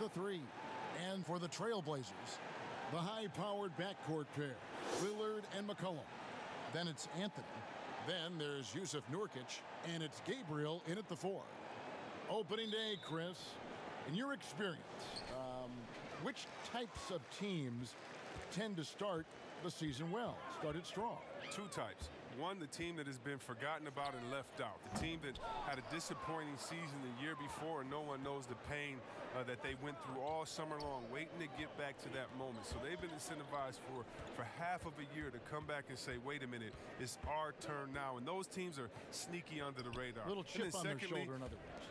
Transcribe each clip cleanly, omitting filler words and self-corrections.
the three. And for the Trailblazers, the high-powered backcourt pair, Lillard and McCollum. Then it's Anthony. Then there's Yusuf Nurkic, and it's Gabriel in at the four. Opening day, Chris. In your experience, which types of teams tend to start the season well, started strong? Two types. One, the team that has been forgotten about and left out. The team that had a disappointing season the year before, and no one knows the pain that they went through all summer long, waiting to get back to that moment. So they've been incentivized for half of a year to come back and say, wait a minute, it's our turn now. And those teams are sneaky under the radar. Little chip on their shoulder, in other words.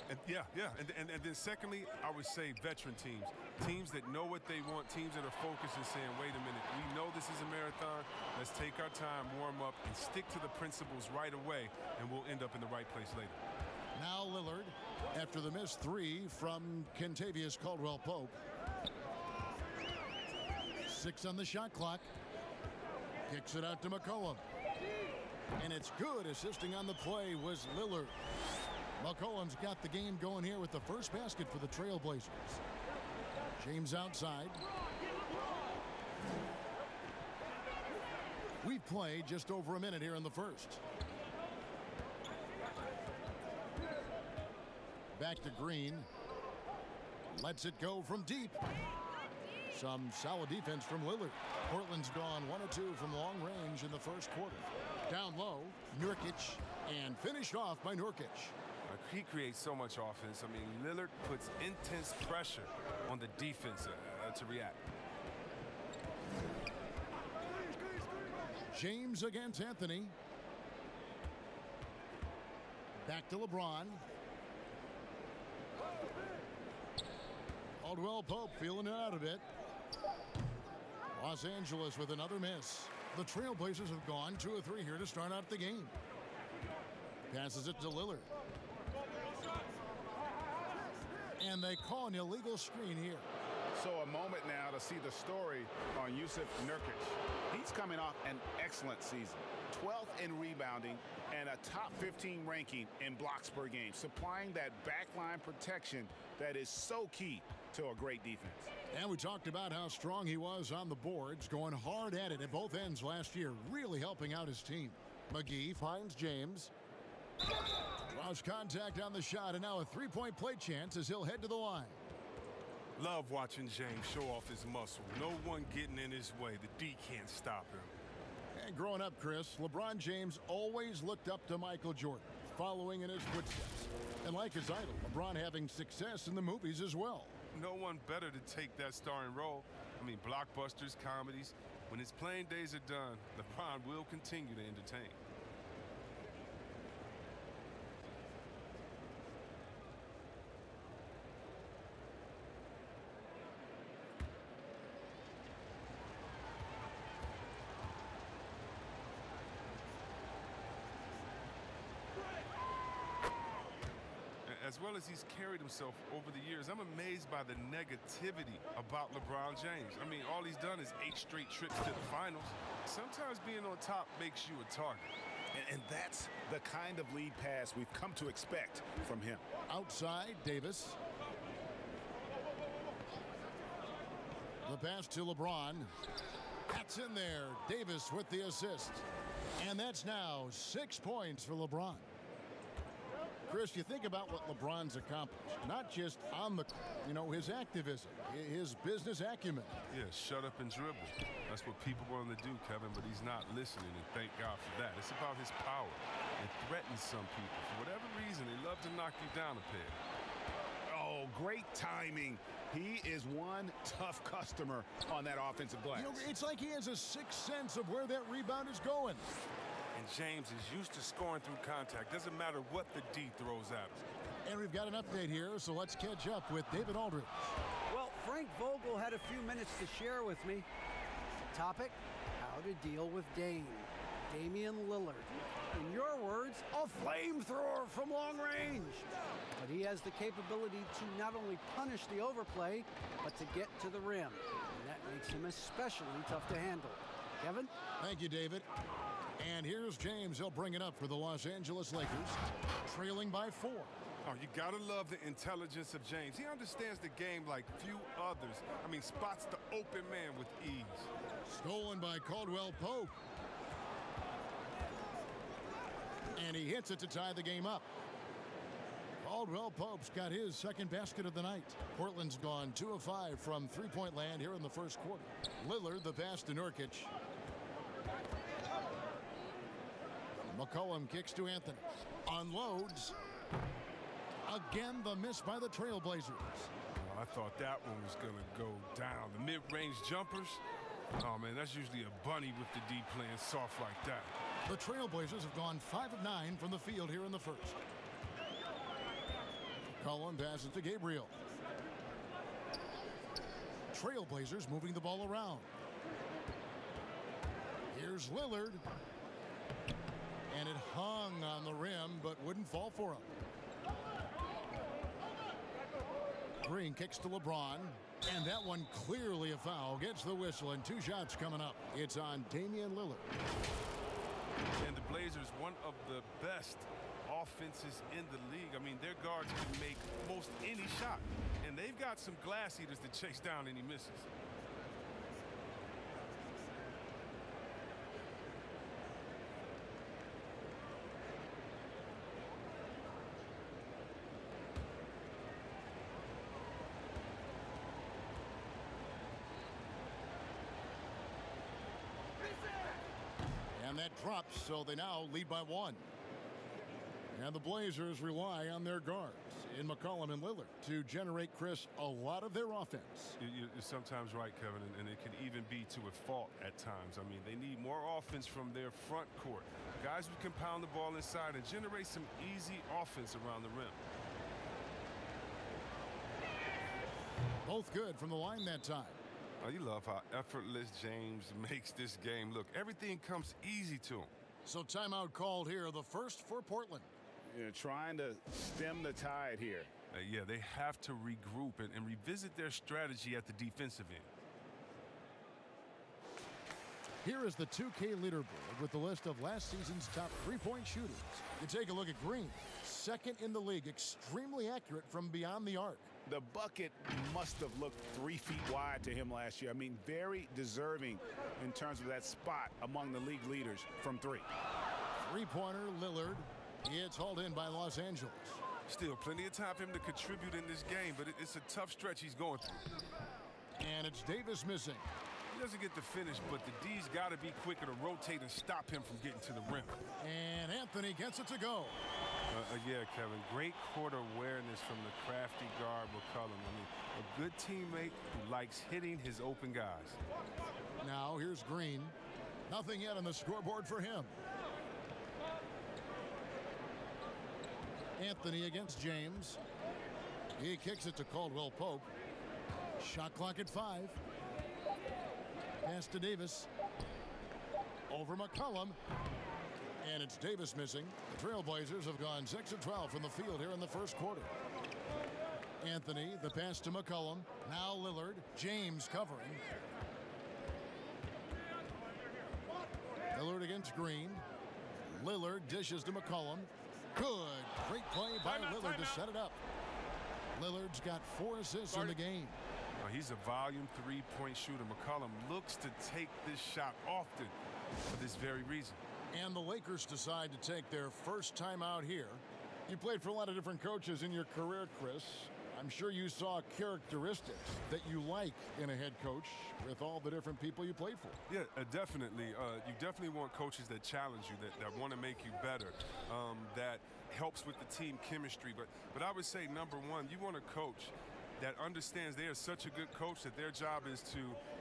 And then secondly, I would say veteran teams. Teams that know what they want, teams that are focused and saying, wait a minute, we know this is a marathon. Let's take our time, warm up, and stick to the principles right away, and we'll end up in the right place later. Now Lillard, after the missed three from Kentavious Caldwell-Pope. 6 on the shot clock. Kicks it out to McCollum. And it's good. Assisting on the play was Lillard. McCollum's got the game going here with the first basket for the Trailblazers. James outside. We've played just over a minute here in the first. Back to Green. Lets it go from deep. Some solid defense from Lillard. Portland's gone 1 of 2 from long range in the first quarter. Down low, Nurkic, and finished off by Nurkic. He creates so much offense. I mean, Lillard puts intense pressure on the defense to react. James against Anthony. Back to LeBron. Caldwell-Pope feeling it out a bit. Los Angeles with another miss. The Trailblazers have gone 2 of 3 here to start out the game. Passes it to Lillard. And they call an illegal screen here. So a moment now to see the story on Yusuf Nurkic. He's coming off an excellent season. 12th in rebounding and a top 15 ranking in blocks per game, supplying that backline protection that is so key to a great defense. And we talked about how strong he was on the boards, going hard at it at both ends last year, really helping out his team. McGee finds James. Lost contact on the shot, and now a three-point play chance as he'll head to the line. Love watching James show off his muscle. No one getting in his way. The D can't stop him. And growing up, Chris, LeBron James always looked up to Michael Jordan, following in his footsteps. And like his idol, LeBron having success in the movies as well. No one better to take that starring role. I mean, blockbusters, comedies. When his playing days are done, LeBron will continue to entertain. As well as he's carried himself over the years, I'm amazed by the negativity about LeBron James. I mean, all he's done is 8 straight trips to the finals. Sometimes being on top makes you a target. And that's the kind of lead pass we've come to expect from him. Outside, Davis. The pass to LeBron. That's in there. Davis with the assist. And that's now 6 points for LeBron. Chris, you think about what LeBron's accomplished, not just on the, his activism, his business acumen. Yeah, shut up and dribble. That's what people want to do, Kevin, but he's not listening, and thank God for that. It's about his power. It threatens some people. For whatever reason, they love to knock you down a peg. Oh, great timing. He is one tough customer on that offensive glass. It's like he has a sixth sense of where that rebound is going. And James is used to scoring through contact. Doesn't matter what the D throws at him. And we've got an update here, so let's catch up with David Aldridge. Well, Frank Vogel had a few minutes to share with me. Topic, how to deal with Damien Lillard. In your words, a flamethrower from long range. But he has the capability to not only punish the overplay, but to get to the rim. And that makes him especially tough to handle. Kevin? Thank you, David. And here's James. He'll bring it up for the Los Angeles Lakers, trailing by 4. Oh, you got to love the intelligence of James. He understands the game like few others. I mean, spots the open man with ease. Stolen by Caldwell Pope. And he hits it to tie the game up. Caldwell Pope's got his second basket of the night. Portland's gone 2 of 5 from three-point land here in the first quarter. Lillard, the pass to Nurkic. McCollum kicks to Anthony. Unloads. Again, the miss by the Trailblazers. Oh, I thought that one was going to go down. The mid-range jumpers. Oh, man, that's usually a bunny with the D playing soft like that. The Trailblazers have gone 5 of 9 from the field here in the first. McCollum passes to Gabriel. Trailblazers moving the ball around. Here's Lillard. And it hung on the rim, but wouldn't fall for him. Green kicks to LeBron. And that one clearly a foul. Gets the whistle, and 2 shots coming up. It's on Damien Lillard. And the Blazers, one of the best offenses in the league. I mean, their guards can make most any shot. And they've got some glass eaters to chase down any misses. And that drops, so they now lead by 1. And the Blazers rely on their guards in McCollum and Lillard to generate, Chris, a lot of their offense. You're sometimes right, Kevin, and it can even be to a fault at times. I mean, they need more offense from their front court. Guys who can pound the ball inside and generate some easy offense around the rim. Both good from the line that time. Oh, you love how effortless James makes this game look. Everything comes easy to him. So timeout called here, the first for Portland. Trying to stem the tide here. Yeah, they have to regroup and revisit their strategy at the defensive end. Here is the 2K leaderboard with the list of last season's top three-point shooters. You take a look at Green, second in the league, extremely accurate from beyond the arc. The bucket must have looked 3 feet wide to him last year. I mean, very deserving in terms of that spot among the league leaders from 3. Three-pointer, Lillard. It's hauled in by Los Angeles. Still plenty of time for him to contribute in this game, but it's a tough stretch he's going through. And it's Davis missing. He doesn't get the finish, but the D's got to be quicker to rotate and stop him from getting to the rim. And Anthony gets it to go. Yeah, Kevin, great court awareness from the crafty guard McCollum. I mean, a good teammate who likes hitting his open guys. Now here's Green. Nothing yet on the scoreboard for him. Anthony against James. He kicks it to Caldwell Pope. Shot clock at 5. Pass to Davis. Over McCollum. And it's Davis missing. The Trailblazers have gone 6 of 12 from the field here in the first quarter. Anthony, the pass to McCollum. Now Lillard. James covering. Lillard against Green. Lillard dishes to McCollum. Good. Great play by Lillard to set it up. Lillard's got 4 assists in the game. He's a volume three-point shooter. McCollum looks to take this shot often for this very reason. And the Lakers decide to take their first time out here. You played for a lot of different coaches in your career, Chris. I'm sure you saw characteristics that you like in a head coach with all the different people you played for. Yeah, definitely. You definitely want coaches that challenge you, that want to make you better, that helps with the team chemistry. But I would say, number one, you want a coach that understands they are such a good coach that their job is to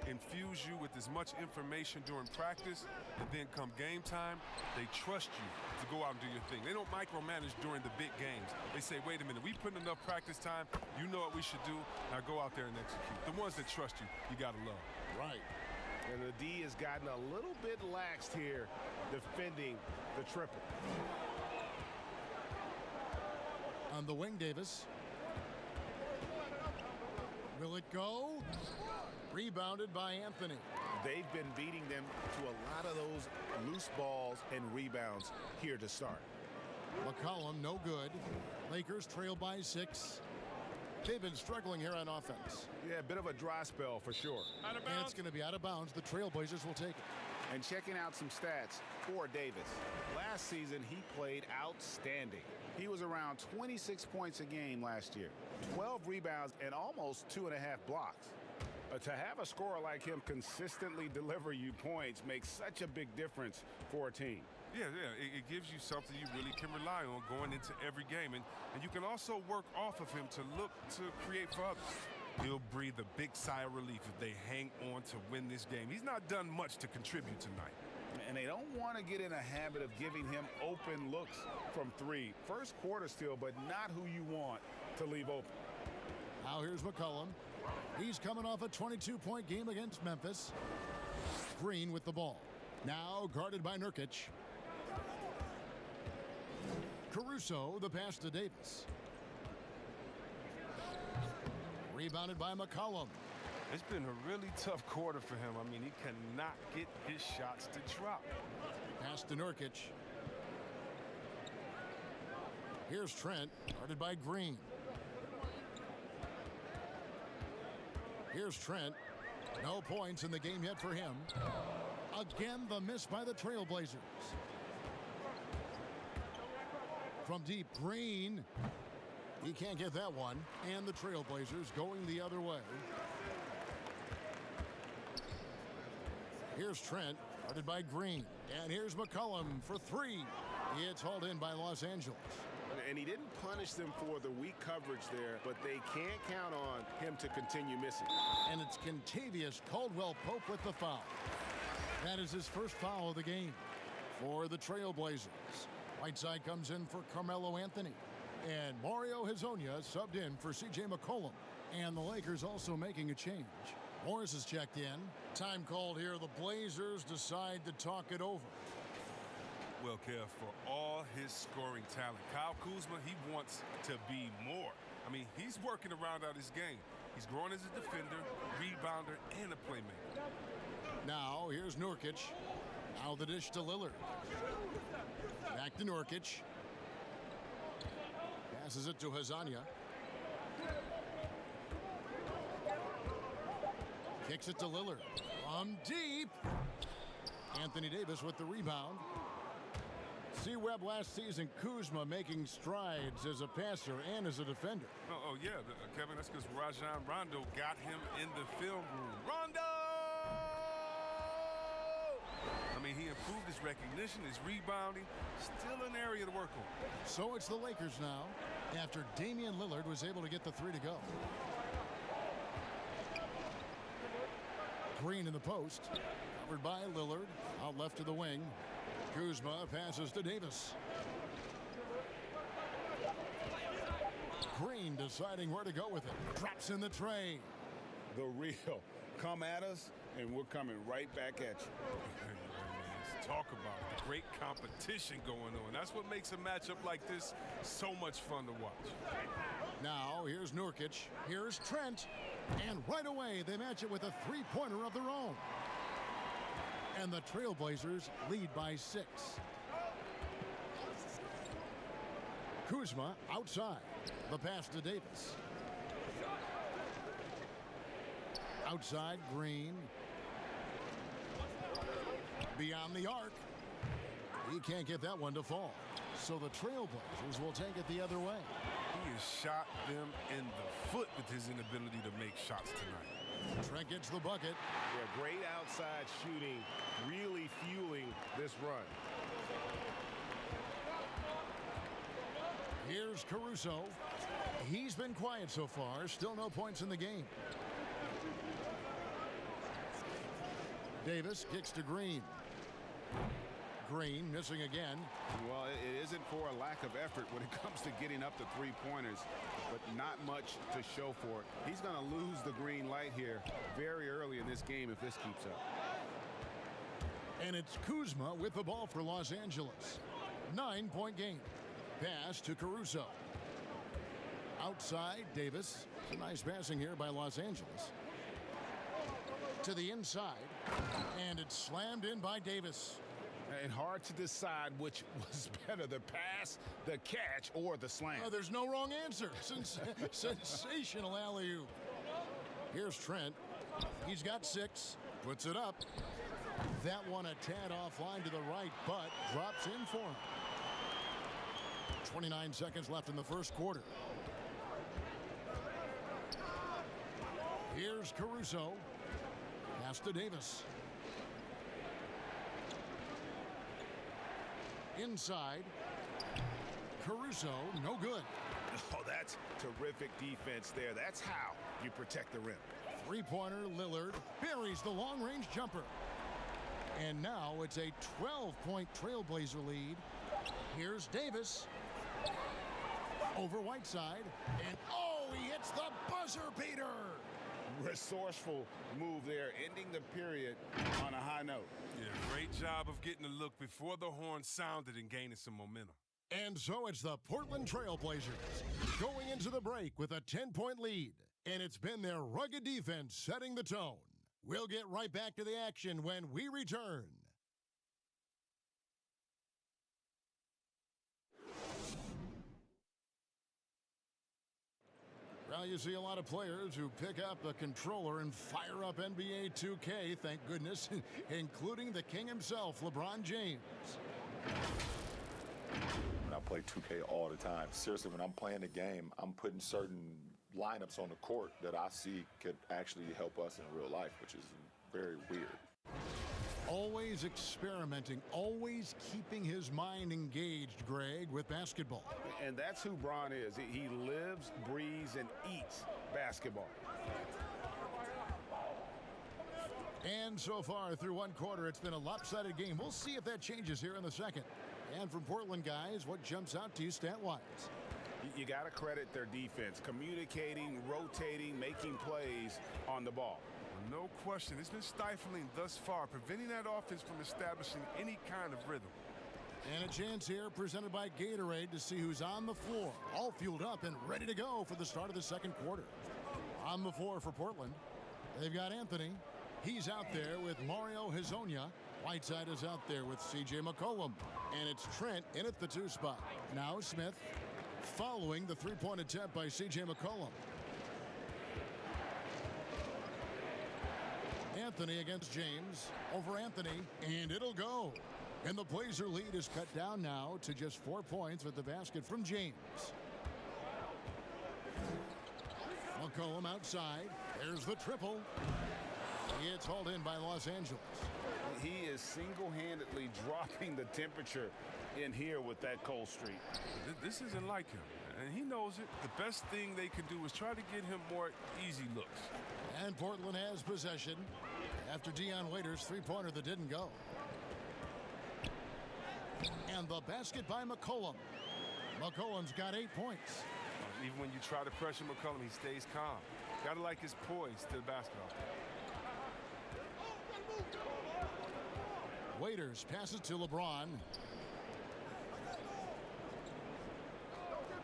infuse you with as much information during practice, and then come game time, they trust you to go out and do your thing. They don't micromanage during the big games. They say, wait a minute, we put in enough practice time, you know what we should do, now go out there and execute. The ones that trust you, you gotta love. Right. And the D has gotten a little bit laxed here defending the triple. On the wing, Davis. Will it go? Rebounded by Anthony. They've been beating them to a lot of those loose balls and rebounds here to start. McCollum, no good. Lakers trail by 6. They've been struggling here on offense. Yeah, a bit of a dry spell for sure. And it's going to be out of bounds. The Trailblazers will take it. And checking out some stats for Davis. Last season, he played outstanding. He was around 26 points a game last year, 12 rebounds, and almost 2.5 blocks. To have a scorer like him consistently deliver you points makes such a big difference for a team. Yeah, it gives you something you really can rely on going into every game. And you can also work off of him to look to create for others. He'll breathe a big sigh of relief if they hang on to win this game. He's not done much to contribute tonight. And they don't want to get in a habit of giving him open looks from 3. First quarter still, but not who you want to leave open. Now here's McCollum. He's coming off a 22-point game against Memphis. Green with the ball. Now guarded by Nurkic. Caruso, the pass to Davis. Rebounded by McCollum. It's been a really tough quarter for him. I mean, he cannot get his shots to drop. Pass to Nurkic. Here's Trent, guarded by Green. Here's Trent. No points in the game yet for him. Again, the miss by the Trailblazers. From deep, Green. He can't get that one. And the Trailblazers going the other way. Here's Trent, guarded by Green. And here's McCollum for 3. It's hauled in by Los Angeles. And he didn't punish them for the weak coverage there, but they can't count on him to continue missing. And it's Kentavious Caldwell-Pope with the foul. That is his first foul of the game for the Trailblazers. Whiteside comes in for Carmelo Anthony. And Mario Hezonja subbed in for C.J. McCollum. And the Lakers also making a change. Morris is checked in. Time called here. The Blazers decide to talk it over. Well, Kev, for all his scoring talent, Kyle Kuzma, he wants to be more. I mean, he's working around out his game. He's growing as a defender, rebounder, and a playmaker. Now, here's Nurkic. Now the dish to Lillard. Back to Nurkic. Passes it to Hezonja. Kicks it to Lillard. From deep. Anthony Davis with the rebound. See Webb last season, Kuzma making strides as a passer and as a defender. Oh yeah, Kevin, that's because Rajon Rondo got him in the film room. Rondo! I mean, he improved his recognition, his rebounding. Still an area to work on. So it's the Lakers now, after Damien Lillard was able to get the 3 to go. Green in the post, covered by Lillard, out left to the wing. Kuzma passes to Davis. Green deciding where to go with it. Drops in the tray. The real. Come at us, and we're coming right back at you. Talk about it. Great competition going on. That's what makes a matchup like this so much fun to watch. Now, here's Nurkic. Here's Trent. And right away, they match it with a three-pointer of their own. And the Trailblazers lead by 6. Kuzma outside. The pass to Davis. Outside, Green. Beyond the arc. He can't get that one to fall. So the Trailblazers will take it the other way. He has shot them in the foot with his inability to make shots tonight. Trent gets the bucket. Yeah, great outside shooting, really fueling this run. Here's Caruso. He's been quiet so far. Still no points in the game. Davis kicks to Green. Green missing again. Well, it isn't for a lack of effort when it comes to getting up to three-pointers, but not much to show for it. He's going to lose the green light here very early in this game if this keeps up. And it's Kuzma with the ball for Los Angeles. 9-point game. Pass to Caruso. Outside, Davis. Nice passing here by Los Angeles. To the inside. And it's slammed in by Davis. And hard to decide which was better, the pass, the catch, or the slam. There's no wrong answer. Sensational alley-oop. Here's Trent. He's got 6. Puts it up. That one a tad offline to the right, but drops in for him. 29 seconds left in the first quarter. Here's Caruso. Pass to Davis. Inside. Caruso, no good. Oh, that's terrific defense there. That's how you protect the rim. Three-pointer, Lillard buries the long-range jumper. And now it's a 12-point Trailblazer lead. Here's Davis. Over Whiteside. And, oh, he hits the buzzer beater. Resourceful move there, ending the period on a high note. Yeah, great job of getting a look before the horn sounded and gaining some momentum. And so it's the Portland Trailblazers going into the break with a 10-point lead. And it's been their rugged defense setting the tone. We'll get right back to the action when we return. Well, you see a lot of players who pick up a controller and fire up NBA2K, thank goodness, including the king himself, LeBron James. I play 2K all the time. Seriously, when I'm playing the game, I'm putting certain lineups on the court that I see could actually help us in real life, which is very weird. Always experimenting, always keeping his mind engaged, Greg, with basketball. And that's who Bron is. He lives, breathes, and eats basketball. And so far, through one quarter, it's been a lopsided game. We'll see if that changes here in the second. And from Portland, guys, what jumps out to you stat-wise? You got to credit their defense, communicating, rotating, making plays on the ball. No question, it's been stifling thus far, preventing that offense from establishing any kind of rhythm. And a chance here presented by Gatorade to see who's on the floor, all fueled up and ready to go for the start of the second quarter. On the floor for Portland, they've got Anthony. He's out there with Mario Hezonja. Whiteside is out there with C.J. McCollum. And it's Trent in at the 2 spot. Now Smith following the three-point attempt by C.J. McCollum. Anthony against James. Over Anthony, and it'll go. And the Blazer lead is cut down now to just 4 points with the basket from James. McCollum outside. There's the triple. It's hauled in by Los Angeles. He is single-handedly dropping the temperature in here with that cold streak. This isn't like him, and he knows it. The best thing they can do is try to get him more easy looks. And Portland has possession after Dion Waiters' three-pointer that didn't go. And the basket by McCollum. McCollum's got 8 points. Even when you try to pressure McCollum, he stays calm. Gotta like his poise to the basketball. Waiters passes to LeBron.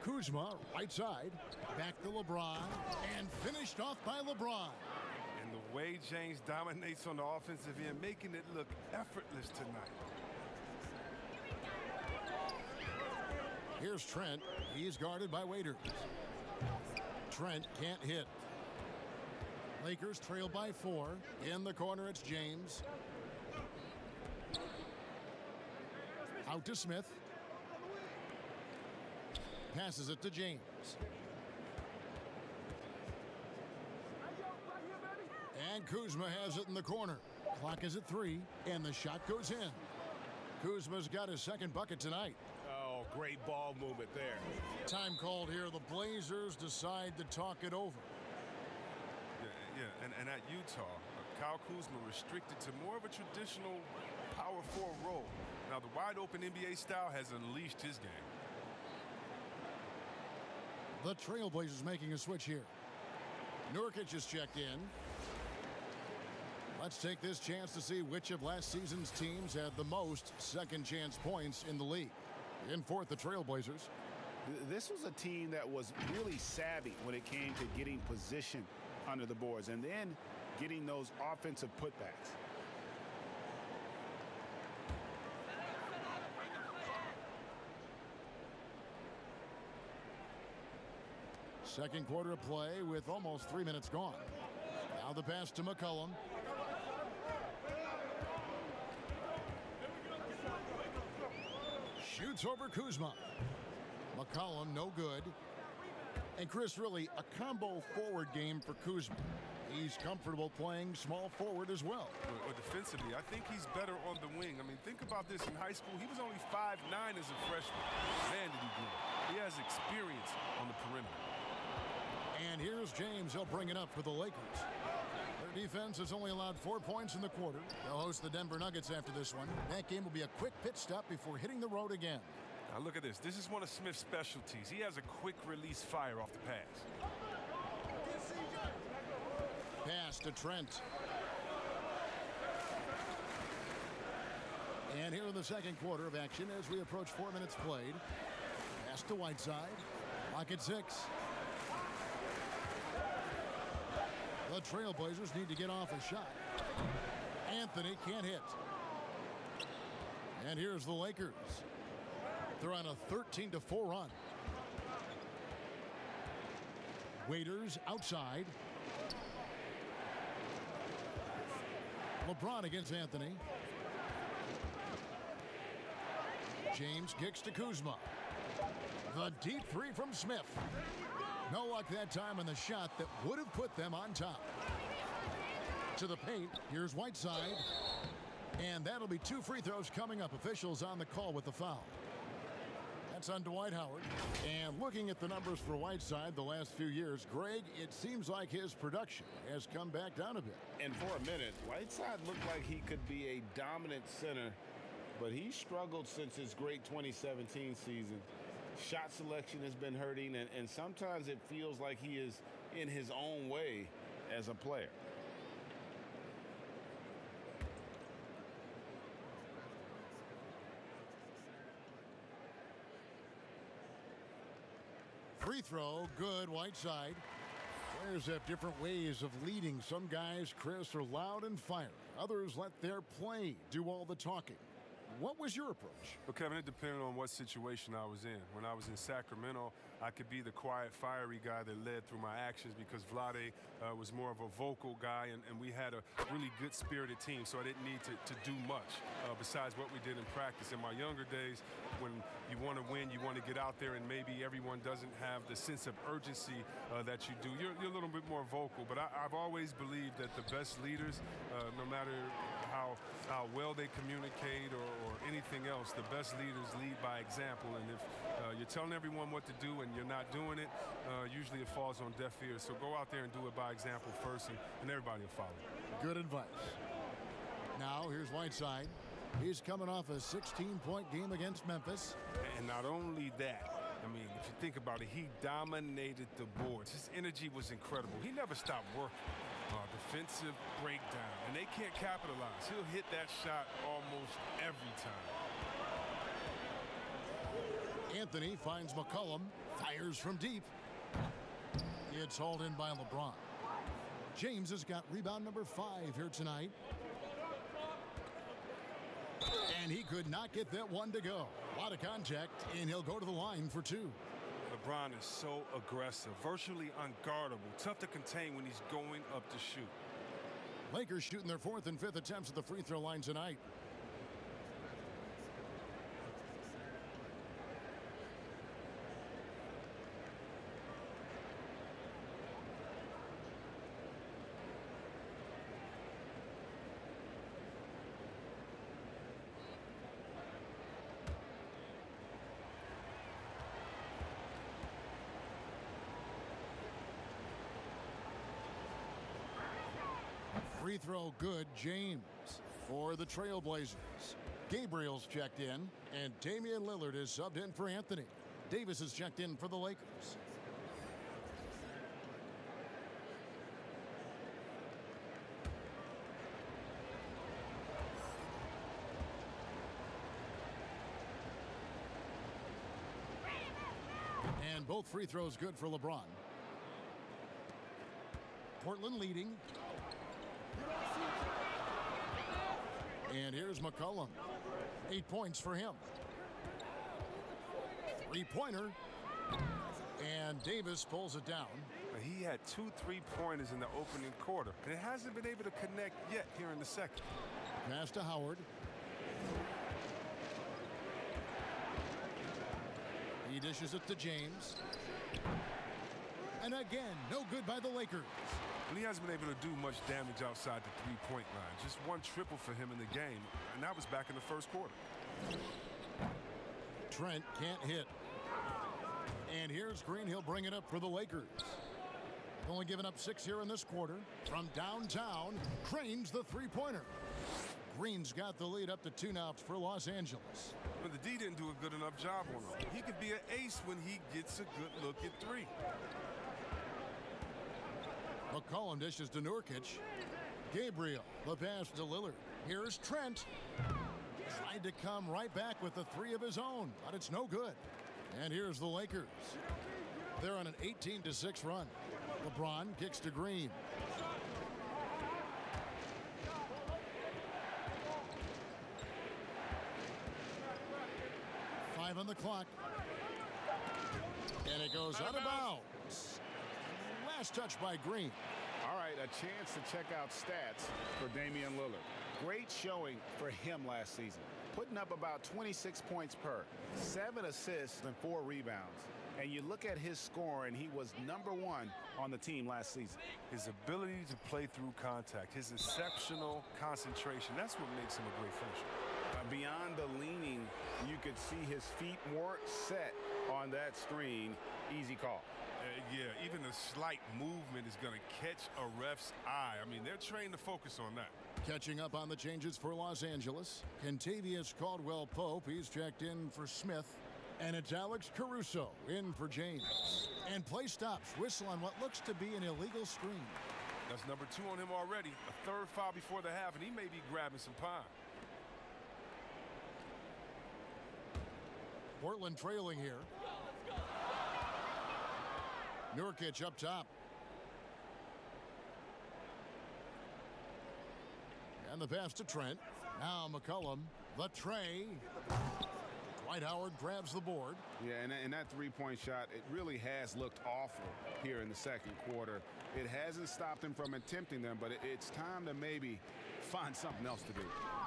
Kuzma, right side. Back to LeBron. And finished off by LeBron. And the way James dominates on the offensive end, making it look effortless tonight. Here's Trent. He's guarded by Waiters. Trent can't hit. Lakers trail by 4. In the corner, it's James. Out to Smith. Passes it to James. And Kuzma has it in the corner. Clock is at 3, and the shot goes in. Kuzma's got his second bucket tonight. Oh, great ball movement there. Time called here. The Blazers decide to talk it over. Yeah, and at Utah, Kyle Kuzma restricted to more of a traditional power forward role. Now, the wide-open NBA style has unleashed his game. The Trailblazers making a switch here. Nurkic is checked in. Let's take this chance to see which of last season's teams had the most second-chance points in the league. In fourth, the Trailblazers. This was a team that was really savvy when it came to getting position under the boards and then getting those offensive putbacks. Second quarter of play with almost 3 minutes gone. Now the pass to McCollum. Shoots over Kuzma. McCollum no good. And Chris, really a combo forward game for Kuzma. He's comfortable playing small forward as well. Or defensively, I think he's better on the wing. I mean, think about this. In high school, he was only 5'9" as a freshman. Man, did he grow. He has experience on the perimeter. And here's James. He'll bring it up for the Lakers. Their defense has only allowed 4 points in the quarter. They'll host the Denver Nuggets after this one. That game will be a quick pit stop before hitting the road again. Now look at this. This is one of Smith's specialties. He has a quick release fire off the pass. Pass to Trent. And here in the second quarter of action as we approach 4 minutes played. Pass to Whiteside. Clock at 6. The Trailblazers need to get off a shot. Anthony can't hit. And here's the Lakers. They're on a 13-4 run. Waiters outside. LeBron against Anthony. James kicks to Kuzma. The deep three from Smith. No luck that time on the shot that would have put them on top. To the paint, here's Whiteside. And that'll be 2 free throws coming up. Officials on the call with the foul. That's on Dwight Howard. And looking at the numbers for Whiteside the last few years, Greg, it seems like his production has come back down a bit. And for a minute, Whiteside looked like he could be a dominant center, but he struggled since his great 2017 season. Shot selection has been hurting, and sometimes it feels like he is in his own way as a player. Free throw, good, Whiteside. Players have different ways of leading. Some guys, Chris, are loud and fiery. Others let their play do all the talking. What was your approach? Well, Kevin, it depended on what situation I was in. When I was in Sacramento, I could be the quiet, fiery guy that led through my actions because Vlade was more of a vocal guy, and we had a really good-spirited team, so I didn't need to do much besides what we did in practice. In my younger days, when you want to win, you want to get out there, and maybe everyone doesn't have the sense of urgency that you do. You're a little bit more vocal, but I've always believed that the best leaders, no matter how well they communicate or anything else, the best leaders lead by example. And if you're telling everyone what to do and you're not doing it, usually it falls on deaf ears. So go out there and do it by example first, and everybody will follow. Good advice. Now here's Whiteside. He's coming off a 16-point game against Memphis. And not only that, I mean, if you think about it, he dominated the boards. His energy was incredible. He never stopped working. Defensive breakdown, and they can't capitalize. He'll hit that shot almost every time. Anthony finds McCollum, fires from deep. It's hauled in by LeBron. James has got rebound number 5 here tonight. And he could not get that one to go. A lot of contact, and he'll go to the line for 2. LeBron is so aggressive, virtually unguardable, tough to contain when he's going up to shoot. Lakers shooting their 4th and 5th attempts at the free throw line tonight. Free throw good, James for the Trailblazers. Gabriel's checked in, and Damien Lillard is subbed in for Anthony. Davis is checked in for the Lakers. And both free throws good for LeBron. Portland leading. And here's McCollum. 8 points for him. 3-pointer. And Davis pulls it down. He had 2 3-pointers in the opening quarter, and it hasn't been able to connect yet here in the second. Pass to Howard. He dishes it to James. And again, no good by the Lakers. And he hasn't been able to do much damage outside the three-point line. Just one triple for him in the game, and that was back in the first quarter. Trent can't hit. And here's Green. He'll bring it up for the Lakers. They've only given up 6 here in this quarter. From downtown, Crane's the three-pointer. Green's got the lead up to 2 now for Los Angeles. But the D didn't do a good enough job on him. He could be an ace when he gets a good look at 3. McCollum dishes to Nurkic. Gabriel, the pass to Lillard. Here's Trent. Tried to come right back with the 3 of his own, but it's no good. And here's the Lakers. They're on an 18-6 run. LeBron kicks to Green. Five on the clock. And it goes out of bounds. Last touch by Green. All right, a chance to check out stats for Damien Lillard. Great showing for him last season. Putting up about 26 points per, 7 assists and 4 rebounds. And you look at his score, and he was #1 on the team last season. His ability to play through contact, his exceptional concentration, that's what makes him a great finisher. Beyond the leaning, you could see his feet more set on that screen. Easy call. Yeah, even a slight movement is going to catch a ref's eye. I mean, they're trained to focus on that. Catching up on the changes for Los Angeles. Kentavious Caldwell-Pope, he's checked in for Smith. And it's Alex Caruso in for James. And play stops. Whistle on what looks to be an illegal screen. That's number 2 on him already. A 3rd foul before the half, and he may be grabbing some pine. Portland trailing here. Nurkic up top. And the pass to Trent. Now McCollum, the tray. Dwight Howard grabs the board. Yeah, and that three-point shot, it really has looked awful here in the second quarter. It hasn't stopped him from attempting them, but it's time to maybe find something else to do.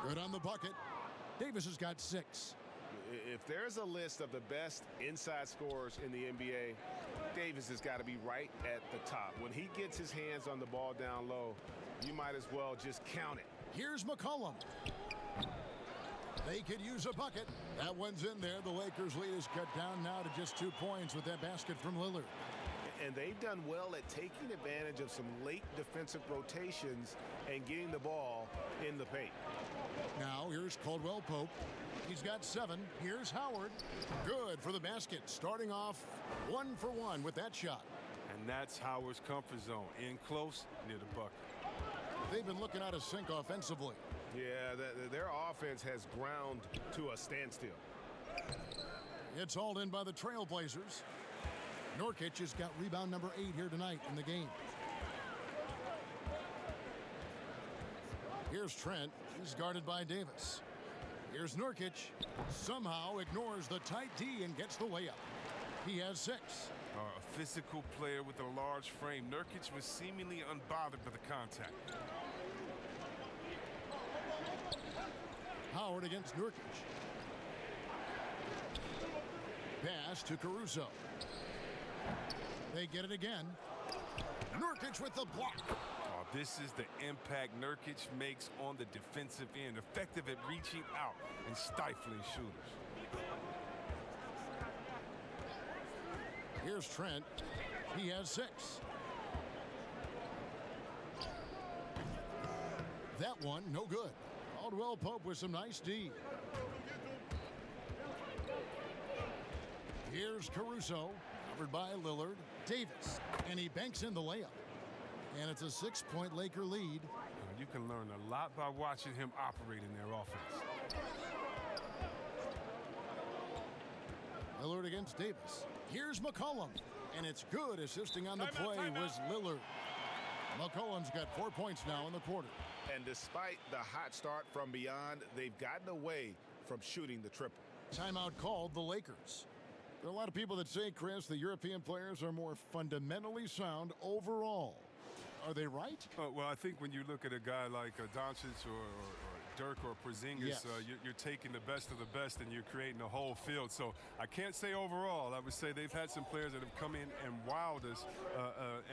Good on the bucket. Davis has got 6. If there's a list of the best inside scorers in the NBA, Davis has got to be right at the top. When he gets his hands on the ball down low, you might as well just count it. Here's McCollum. They could use a bucket. That one's in there. The Lakers' lead is cut down now to just 2 points with that basket from Lillard. And they've done well at taking advantage of some late defensive rotations and getting the ball in the paint. Now here's Caldwell-Pope. He's got 7. Here's Howard. Good for the basket. Starting off 1 for 1 with that shot. And that's Howard's comfort zone. In close, near the bucket. They've been looking out of sync offensively. Yeah, their offense has ground to a standstill. It's hauled in by the Trailblazers. Nurkic has got rebound number 8 here tonight in the game. Here's Trent. He's guarded by Davis. Here's Nurkic. Somehow ignores the tight D and gets the layup. He has 6. A physical player with a large frame. Nurkic was seemingly unbothered by the contact. Howard against Nurkic. Pass to Caruso. They get it again. Nurkic with the block. Oh, this is the impact Nurkic makes on the defensive end. Effective at reaching out and stifling shooters. Here's Trent. He has 6. That one, no good. Caldwell-Pope with some nice D. Here's Caruso, covered by Lillard. Davis, and he banks in the layup. And it's a 6-point Laker lead. You can learn a lot by watching him operate in their offense. Lillard against Davis. Here's McCollum, and it's good. Assisting on the play was Lillard. McCollum's got 4 points now in the quarter. And despite the hot start from beyond, they've gotten away from shooting the triple. Timeout called the Lakers. There are a lot of people that say, Chris, the European players are more fundamentally sound overall. Are they right? Well, I think when you look at a guy like Doncic or Dirk or Porzingis, Yes. You're taking the best of the best and you're creating a whole field. So I can't say overall. I would say they've had some players that have come in and wowed us,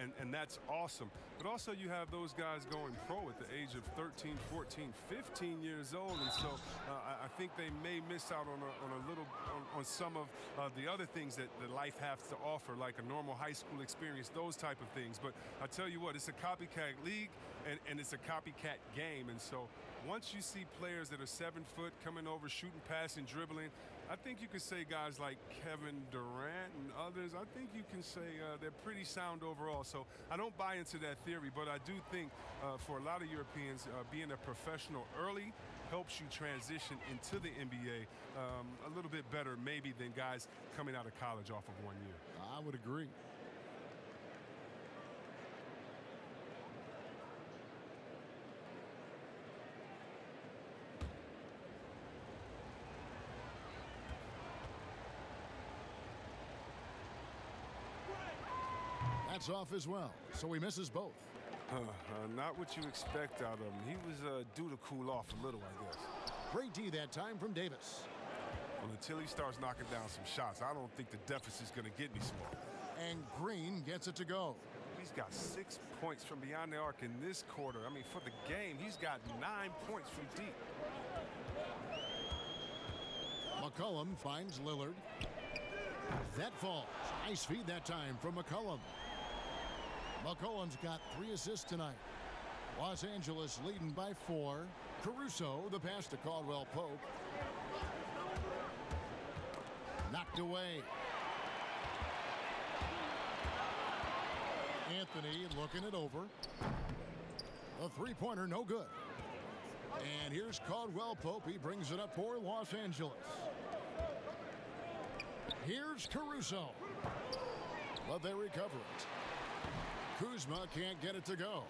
and that's awesome. But also you have those guys going pro at the age of 13, 14, 15 years old, and so I think they may miss out on some of the other things that life has to offer, like a normal high school experience, those type of things. But I tell you what, it's a copycat league and it's a copycat game, and so once you see players that are 7 foot coming over, shooting, passing, dribbling, I think you can say guys like Kevin Durant and others, I think you can say they're pretty sound overall. So I don't buy into that theory, but I do think for a lot of Europeans, being a professional early helps you transition into the NBA a little bit better maybe than guys coming out of college off of 1 year. I would agree. That's off as well, so he misses both. Not what you expect out of him. He was due to cool off a little, I guess. Great D that time from Davis. Well, until he starts knocking down some shots, I don't think the deficit's going to get any smaller. And Green gets it to go. He's got 6 points from beyond the arc in this quarter. I mean, for the game, he's got 9 points from deep. McCollum finds Lillard. That falls. Nice feed that time from McCollum. McCollum's got 3 assists tonight. Los Angeles leading by 4. Caruso, the pass to Caldwell Pope. Knocked away. Anthony looking it over. A three-pointer, no good. And here's Caldwell Pope. He brings it up for Los Angeles. Here's Caruso. But they recover it. Kuzma can't get it to go.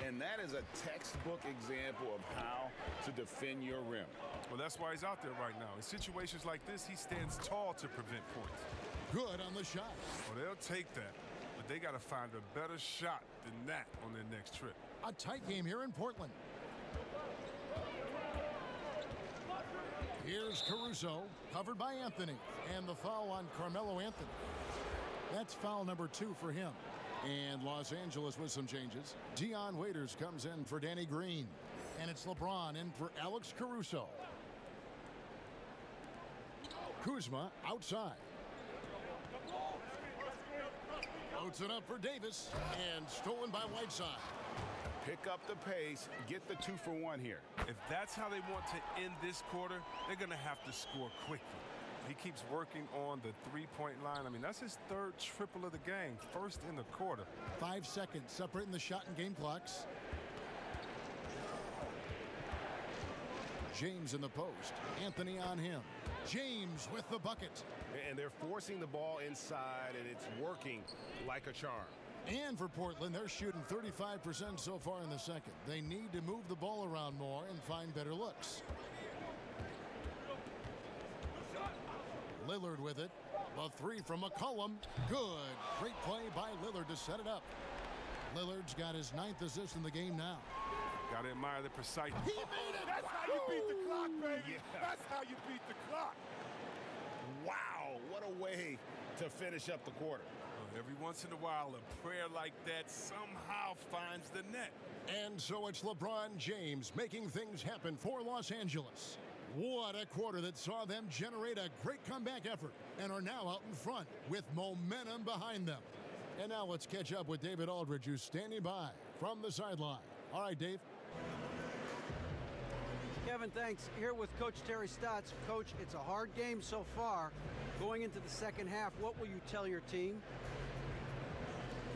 And that is a textbook example of how to defend your rim. Well, that's why he's out there right now. In situations like this, he stands tall to prevent points. Good on the shot. Well, they'll take that, but they got to find a better shot than that on their next trip. A tight game here in Portland. Here's Caruso, covered by Anthony, and the foul on Carmelo Anthony. That's foul number 2 for him. And Los Angeles with some changes. Dion Waiters comes in for Danny Green. And it's LeBron in for Alex Caruso. Kuzma outside. Floats it up for Davis. And stolen by Whiteside. Pick up the pace, get the 2 for 1 here. If that's how they want to end this quarter, they're going to have to score quickly. He keeps working on the three-point line. I mean, that's his 3rd triple of the game, 1st in the quarter. 5 seconds separating the shot and game clocks. James in the post. Anthony on him. James with the bucket. And they're forcing the ball inside, and it's working like a charm. And for Portland, they're shooting 35% so far in the second. They need to move the ball around more and find better looks. Lillard with it. The 3 from McCollum. Good. Great play by Lillard to set it up. Lillard's got his 9th assist in the game now. Got to admire the precise. He made it! That's how you beat the clock, baby! Yeah. That's how you beat the clock! Wow, what a way to finish up the quarter. Every once in a while, a prayer like that somehow finds the net. And so it's LeBron James making things happen for Los Angeles. What a quarter that saw them generate a great comeback effort and are now out in front with momentum behind them. And now let's catch up with David Aldridge, who's standing by from the sideline. All right, Dave. Kevin, thanks. Here with Coach Terry Stotts. Coach, it's a hard game so far. Going into the second half, what will you tell your team?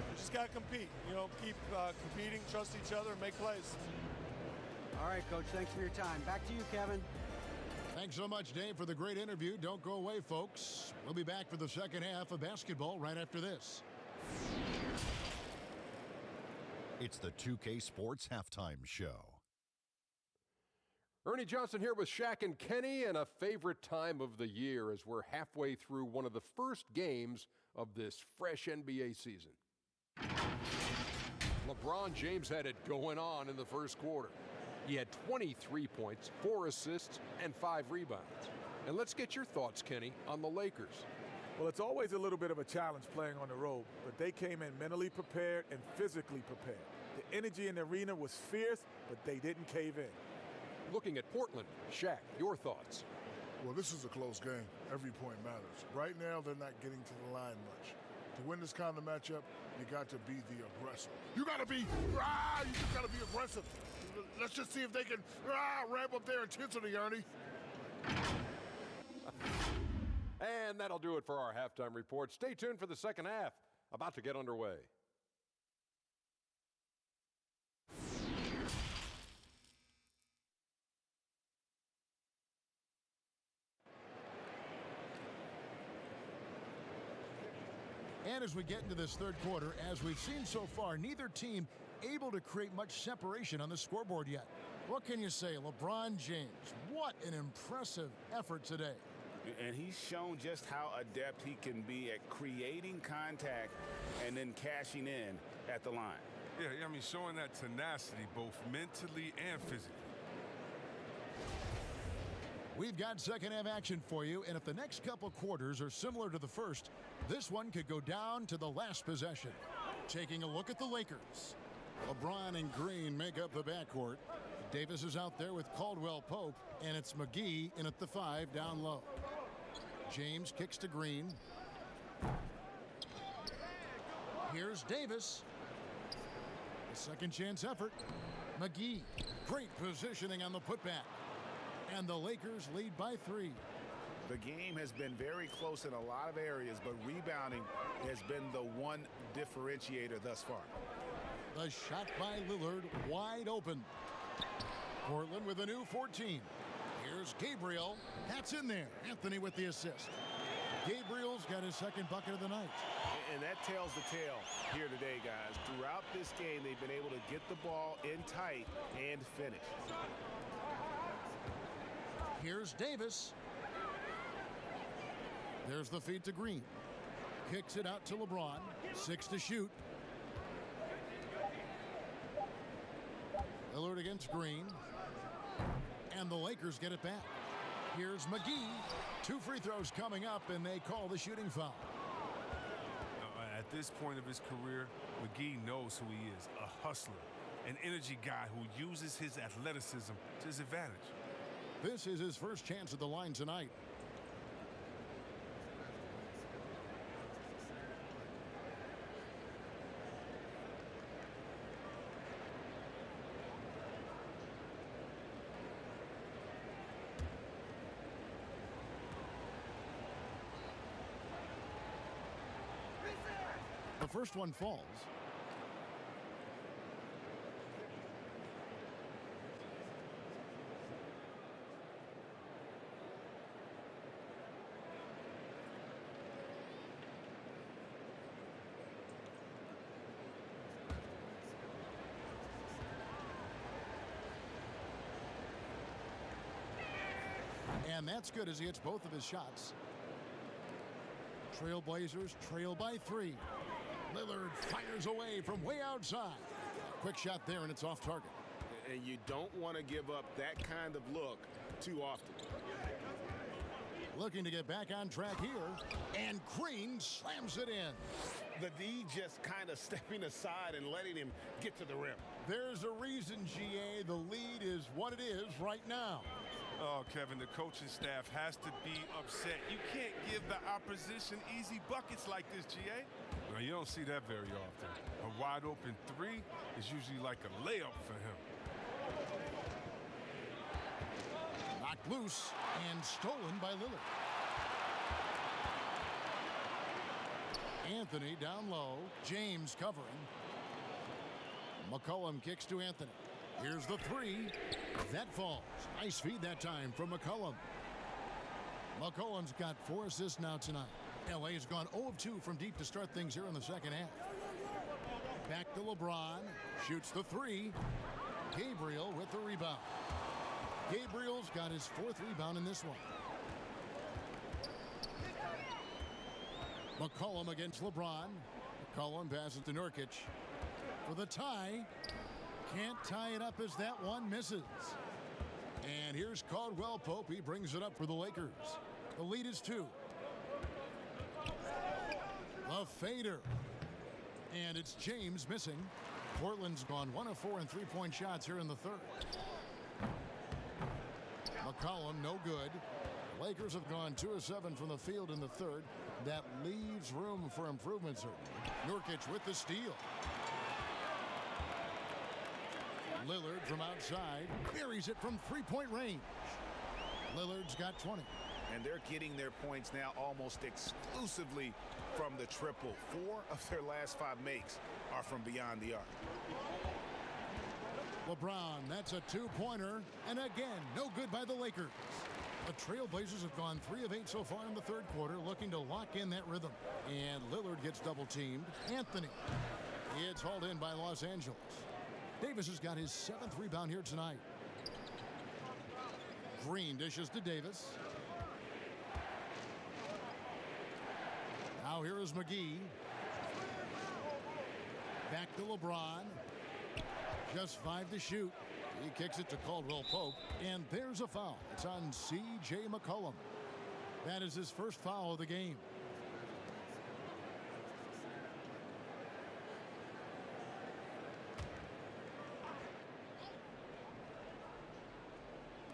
We just got to compete. You know, keep competing, trust each other, and make plays. All right, Coach, thanks for your time. Back to you, Kevin. Thanks so much, Dave, for the great interview. Don't go away, folks. We'll be back for the second half of basketball right after this. It's the 2K Sports Halftime Show. Ernie Johnson here with Shaq and Kenny, and a favorite time of the year as we're halfway through one of the first games of this fresh NBA season. LeBron James had it going on in the first quarter. He had 23 points, 4 assists, and 5 rebounds. And let's get your thoughts, Kenny, on the Lakers. Well, it's always a little bit of a challenge playing on the road, but they came in mentally prepared and physically prepared. The energy in the arena was fierce, but they didn't cave in. Looking at Portland, Shaq, your thoughts? Well, this is a close game. Every point matters. Right now, they're not getting to the line much. To win this kind of matchup, you got to be the aggressor. You got to be, you just got to be aggressive. Let's just see if they can ramp up their intensity, Ernie. And that'll do it for our halftime report. Stay tuned for the second half, about to get underway. And as we get into this third quarter, as we've seen so far, neither team able to create much separation on the scoreboard yet. What can you say? LeBron James, what an impressive effort today. And he's shown just how adept he can be at creating contact and then cashing in at the line. Yeah, I mean, showing that tenacity both mentally and physically. We've got second half action for you, and if the next couple quarters are similar to the first, this one could go down to the last possession. Taking a look at the Lakers. LeBron and Green make up the backcourt. Davis is out there with Caldwell Pope, and it's McGee in at the 5 down low. James kicks to Green. Here's Davis. A second chance effort. McGee, great positioning on the putback. And the Lakers lead by 3. The game has been very close in a lot of areas, but rebounding has been the one differentiator thus far. The shot by Lillard wide open. Portland with a new 14. Here's Gabriel. That's in there. Anthony with the assist. Gabriel's got his second bucket of the night. And that tells the tale here today, guys. Throughout this game, they've been able to get the ball in tight and finish. Here's Davis. There's the feed to Green. Kicks it out to LeBron. 6 to shoot. Lillard against Green. And the Lakers get it back. Here's McGee. 2 free throws coming up, and they call the shooting foul. At this point of his career, McGee knows who he is, a hustler, an energy guy who uses his athleticism to his advantage. This is his first chance at the line tonight. The first one falls. And that's good as he hits both of his shots. Trailblazers trail by 3. Lillard fires away from way outside. Quick shot there, and it's off target. And you don't want to give up that kind of look too often. Looking to get back on track here, and Green slams it in. The D just kind of stepping aside and letting him get to the rim. There's a reason, GA, the lead is what it is right now. Oh, Kevin, the coaching staff has to be upset. You can't give the opposition easy buckets like this, GA. Well, you don't see that very often. A wide open 3 is usually like a layup for him. Knocked loose and stolen by Lillard. Anthony down low. James covering. McCollum kicks to Anthony. Here's the 3. That falls. Nice feed that time from McCollum. McCollum's got 4 assists now tonight. LA has gone 0 of 2 from deep to start things here in the second half. Back to LeBron. Shoots the 3. Gabriel with the rebound. Gabriel's got his 4th rebound in this one. McCollum against LeBron. McCollum passes to Nurkic for the tie. Can't tie it up as that one misses. And here's Caldwell Pope. He brings it up for the Lakers. The lead is 2. The fader. And it's James missing. Portland's gone 1 of 4 in three-point shots here in the 3rd. McCollum, no good. The Lakers have gone 2 of 7 from the field in the 3rd. That leaves room for improvement, certainly. Nurkic with the steal. Lillard from outside buries it from three-point range. Lillard's got 20. And they're getting their points now almost exclusively from the triple. 4 of their last 5 makes are from beyond the arc. LeBron, that's a 2-pointer. And again, no good by the Lakers. The Trailblazers have gone 3 of 8 so far in the 3rd quarter, looking to lock in that rhythm. And Lillard gets double-teamed. Anthony, it's hauled in by Los Angeles. Davis has got his 7th rebound here tonight. Green dishes to Davis. Now here is McGee. Back to LeBron. Just 5 to shoot. He kicks it to Caldwell Pope. And there's a foul. It's on C.J. McCollum. That is his first foul of the game.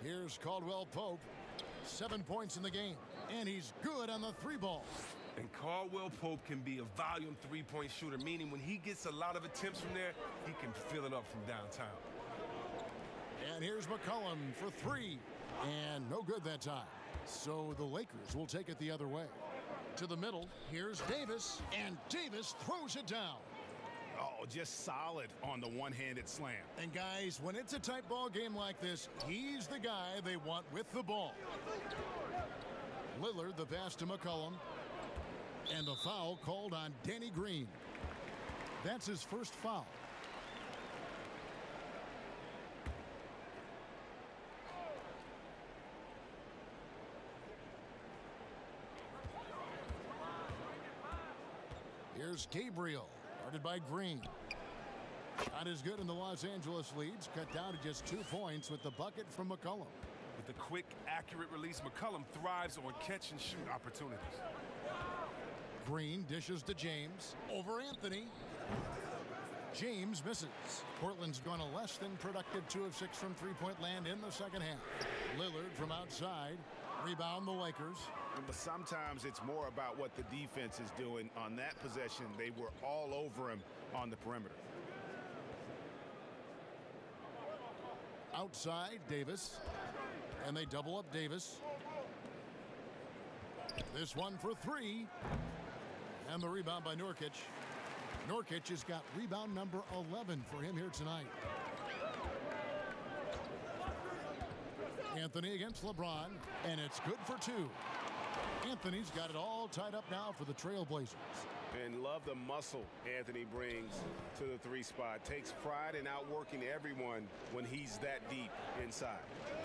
Here's Caldwell Pope. 7 points in the game. And he's good on the 3-ball. And Caldwell Pope can be a volume 3-point shooter, meaning when he gets a lot of attempts from there, he can fill it up from downtown. And here's McCollum for 3. And no good that time. So the Lakers will take it the other way. To the middle, here's Davis. And Davis throws it down. Oh, just solid on the one-handed slam. And guys, when it's a tight ball game like this, he's the guy they want with the ball. Lillard, the pass to McCollum. And the foul called on Danny Green. That's his first foul. Here's Gabriel, guarded by Green. Shot is good, and the Los Angeles leads cut down to just 2 points with the bucket from McCollum. With the quick, accurate release, McCollum thrives on catch-and-shoot opportunities. Green dishes to James. Over Anthony. James misses. Portland's gone a less than productive 2 of 6 from three-point land in the second half. Lillard from outside. Rebound the Lakers. But sometimes it's more about what the defense is doing. On that possession, they were all over him on the perimeter. Outside, Davis. And they double up Davis. This one for 3. And the rebound by Nurkic. Nurkic has got rebound number 11 for him here tonight. Anthony against LeBron, and it's good for 2. Anthony's got it all tied up now for the Trailblazers. And love the muscle Anthony brings to the 3 spot. Takes pride in outworking everyone when he's that deep inside.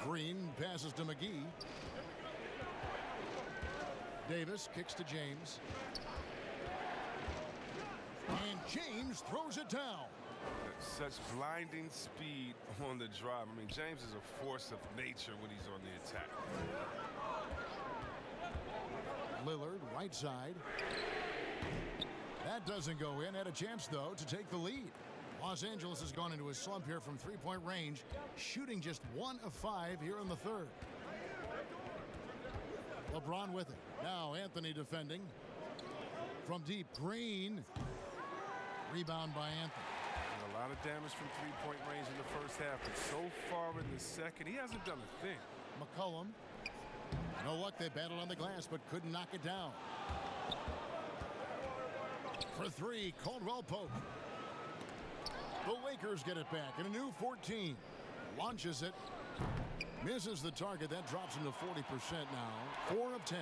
Green passes to McGee. Davis kicks to James. And James throws it down. Such blinding speed on the drive. I mean, James is a force of nature when he's on the attack. Lillard, right side. That doesn't go in. Had a chance, though, to take the lead. Los Angeles has gone into a slump here from three-point range, shooting just 1 of 5 here in the 3rd. LeBron with it. Now Anthony defending. From deep, Green. Rebound by Anthony. And a lot of damage from three-point range in the first half, but so far in the second, he hasn't done a thing. McCollum. No luck, they battled on the glass, but couldn't knock it down. For 3, Caldwell Pope. The Lakers get it back in a new 14. Launches it. Misses the target. That drops into 40% now. 4 of 10.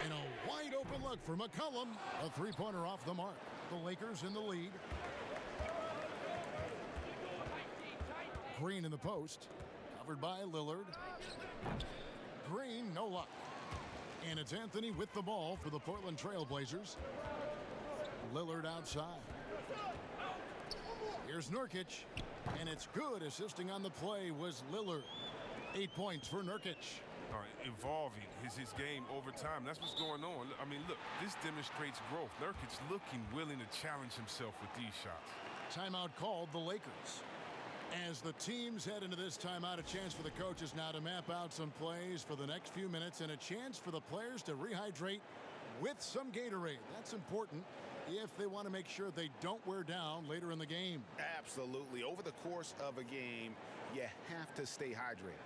And a wide open look for McCollum. A three-pointer off the mark. The Lakers in the lead. Green in the post. Covered by Lillard. Green, no luck. And it's Anthony with the ball for the Portland Trail Blazers. Lillard outside. Here's Nurkic. And it's good. Assisting on the play was Lillard. 8 points for Nurkic. Evolving his game over time. That's what's going on. I mean, look, this demonstrates growth. Nurkic looking willing to challenge himself with these shots. Timeout called the Lakers. As the teams head into this timeout, a chance for the coaches now to map out some plays for the next few minutes and a chance for the players to rehydrate with some Gatorade. That's important if they want to make sure they don't wear down later in the game. Absolutely. Over the course of a game, you have to stay hydrated.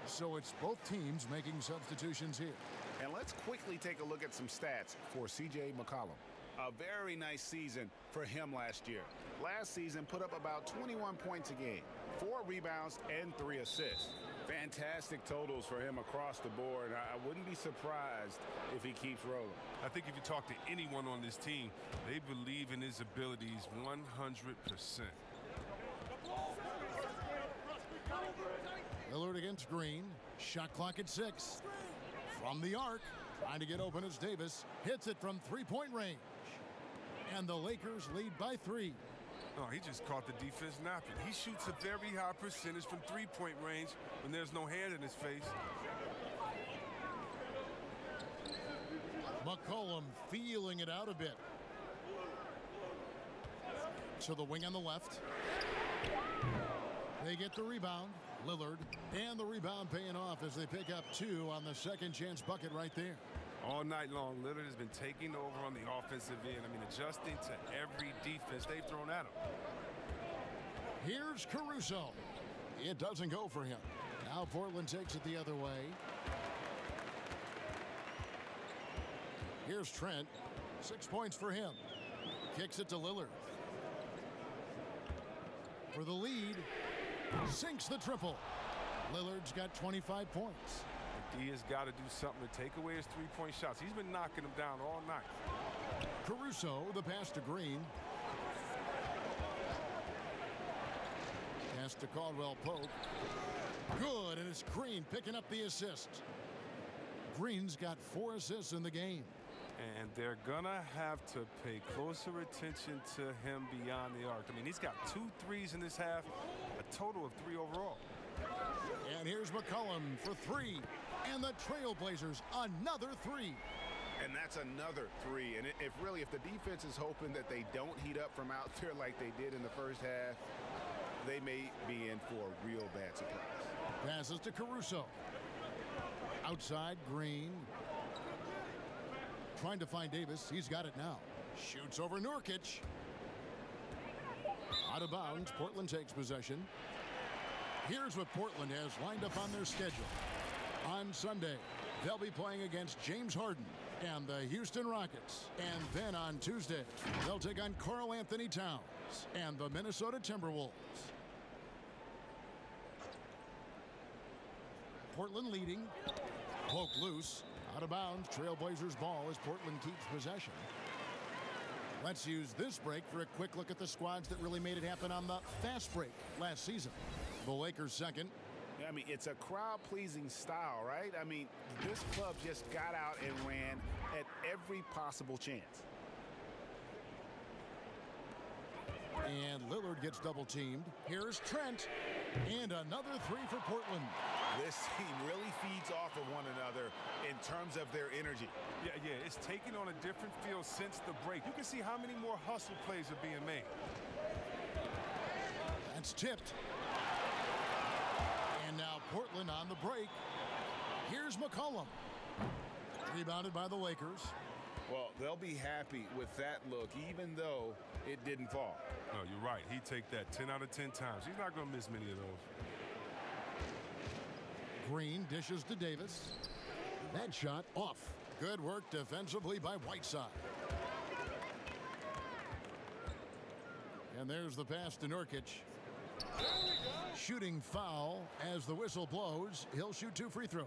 So it's both teams making substitutions here. And let's quickly take a look at some stats for C.J. McCollum. A very nice season for him last year. Last season put up about 21 points a game, 4 rebounds, and 3 assists. Fantastic totals for him across the board. I wouldn't be surprised if he keeps rolling. I think if you talk to anyone on this team, they believe in his abilities 100%. Lillard against Green. Shot clock at 6. From the arc, trying to get open as Davis hits it from three-point range. And the Lakers lead by 3. Oh, he just caught the defense napping. He shoots a very high percentage from three-point range when there's no hand in his face. McCollum feeling it out a bit. To the wing on the left. They get the rebound. Lillard, and the rebound paying off as they pick up 2 on the second chance bucket right there. All night long, Lillard has been taking over on the offensive end. I mean, adjusting to every defense they've thrown at him. Here's Caruso. It doesn't go for him. Now Portland takes it the other way. Here's Trent. 6 points for him. Kicks it to Lillard. For the lead. Sinks the triple. Lillard's got 25 points. D has got to do something to take away his three-point shots. He's been knocking them down all night. Caruso, the pass to Green. Pass to Caldwell Pope. Good, and it's Green picking up the assist. Green's got 4 assists in the game. And they're going to have to pay closer attention to him beyond the arc. I mean, he's got 2 threes in this half, a total of 3 overall. And here's McCollum for 3. And the Trailblazers, another 3. And that's another 3. And if the defense is hoping that they don't heat up from out there like they did in the first half, they may be in for a real bad surprise. Passes to Caruso. Outside, Green. Trying to find Davis. He's got it now. Shoots over Nurkic. Out of bounds. Portland takes possession. Here's what Portland has lined up on their schedule. On Sunday, they'll be playing against James Harden and the Houston Rockets. And then on Tuesday, they'll take on Karl Anthony Towns and the Minnesota Timberwolves. Portland leading. Poke loose. Out of bounds. Trailblazers ball as Portland keeps possession. Let's use this break for a quick look at the squads that really made it happen on the fast break last season. The Lakers second. I mean, it's a crowd-pleasing style, right? I mean, this club just got out and ran at every possible chance. And Lillard gets double-teamed. Here's Trent. And another 3 for Portland. This team really feeds off of one another in terms of their energy. Yeah, it's taken on a different feel since the break. You can see how many more hustle plays are being made. That's tipped. And now Portland on the break. Here's McCollum. Rebounded by the Lakers. Well, they'll be happy with that look, even though it didn't fall. No, you're right. He'd take that 10 out of 10 times. He's not going to miss many of those. Green dishes to Davis. That shot off. Good work defensively by Whiteside. And there's the pass to Nurkic. Shooting foul as the whistle blows. He'll shoot 2 free throws.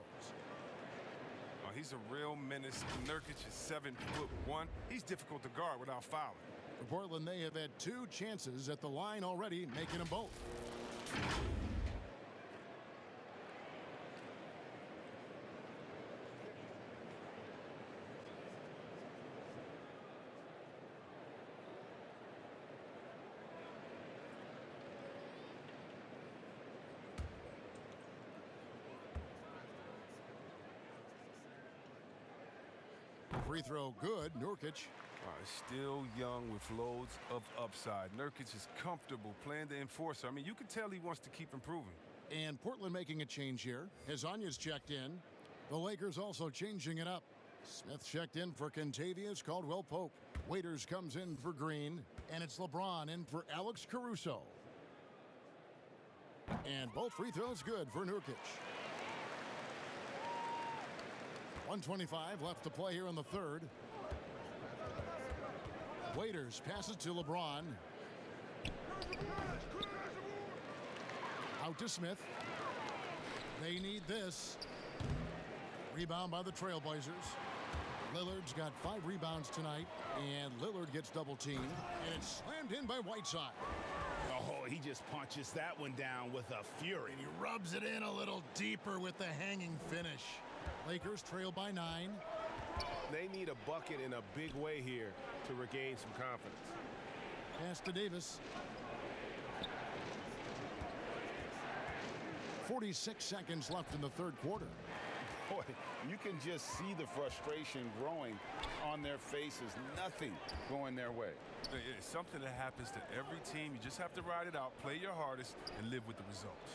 Oh, he's a real menace. Nurkic is 7'1". He's difficult to guard without fouling. For Portland, they have had 2 chances at the line already, making them both. Free throw good. Nurkic. Still young with loads of upside. Nurkic is comfortable playing the enforcer. I mean, you can tell he wants to keep improving. And Portland making a change here. Hezonja's checked in. The Lakers also changing it up. Smith checked in for Kentavious Caldwell-Pope. Waiters comes in for Green. And it's LeBron in for Alex Caruso. And both free throws good for Nurkic. 1:25 left to play here in the third. Waiters passes to LeBron. Out to Smith. They need this. Rebound by the Trailblazers. Lillard's got 5 rebounds tonight, and Lillard gets double teamed, and it's slammed in by Whiteside. Oh, he just punches that one down with a fury. And he rubs it in a little deeper with the hanging finish. Lakers trail by 9. They need a bucket in a big way here to regain some confidence. Pass to Davis. 46 seconds left in the third quarter. Boy, you can just see the frustration growing on their faces. Nothing going their way. It's something that happens to every team. You just have to ride it out, play your hardest, and live with the results.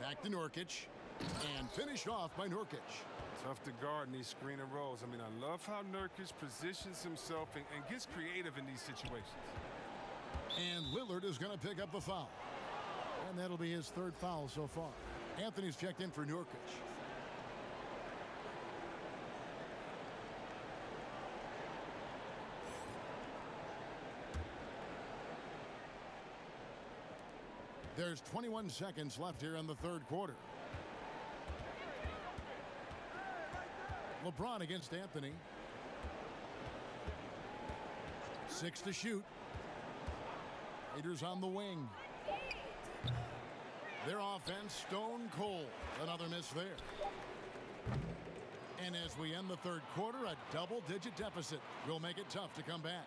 Back to Nurkic, and finished off by Nurkic. Tough to guard in these screen and rolls. I mean, I love how Nurkic positions himself and gets creative in these situations. And Lillard is going to pick up the foul. And that'll be his 3rd foul so far. Anthony's checked in for Nurkic. There's 21 seconds left here in the third quarter. LeBron against Anthony. 6 to shoot. Raiders on the wing. Their offense stone cold. Another miss there. And as we end the third quarter, a double-digit deficit will make it tough to come back.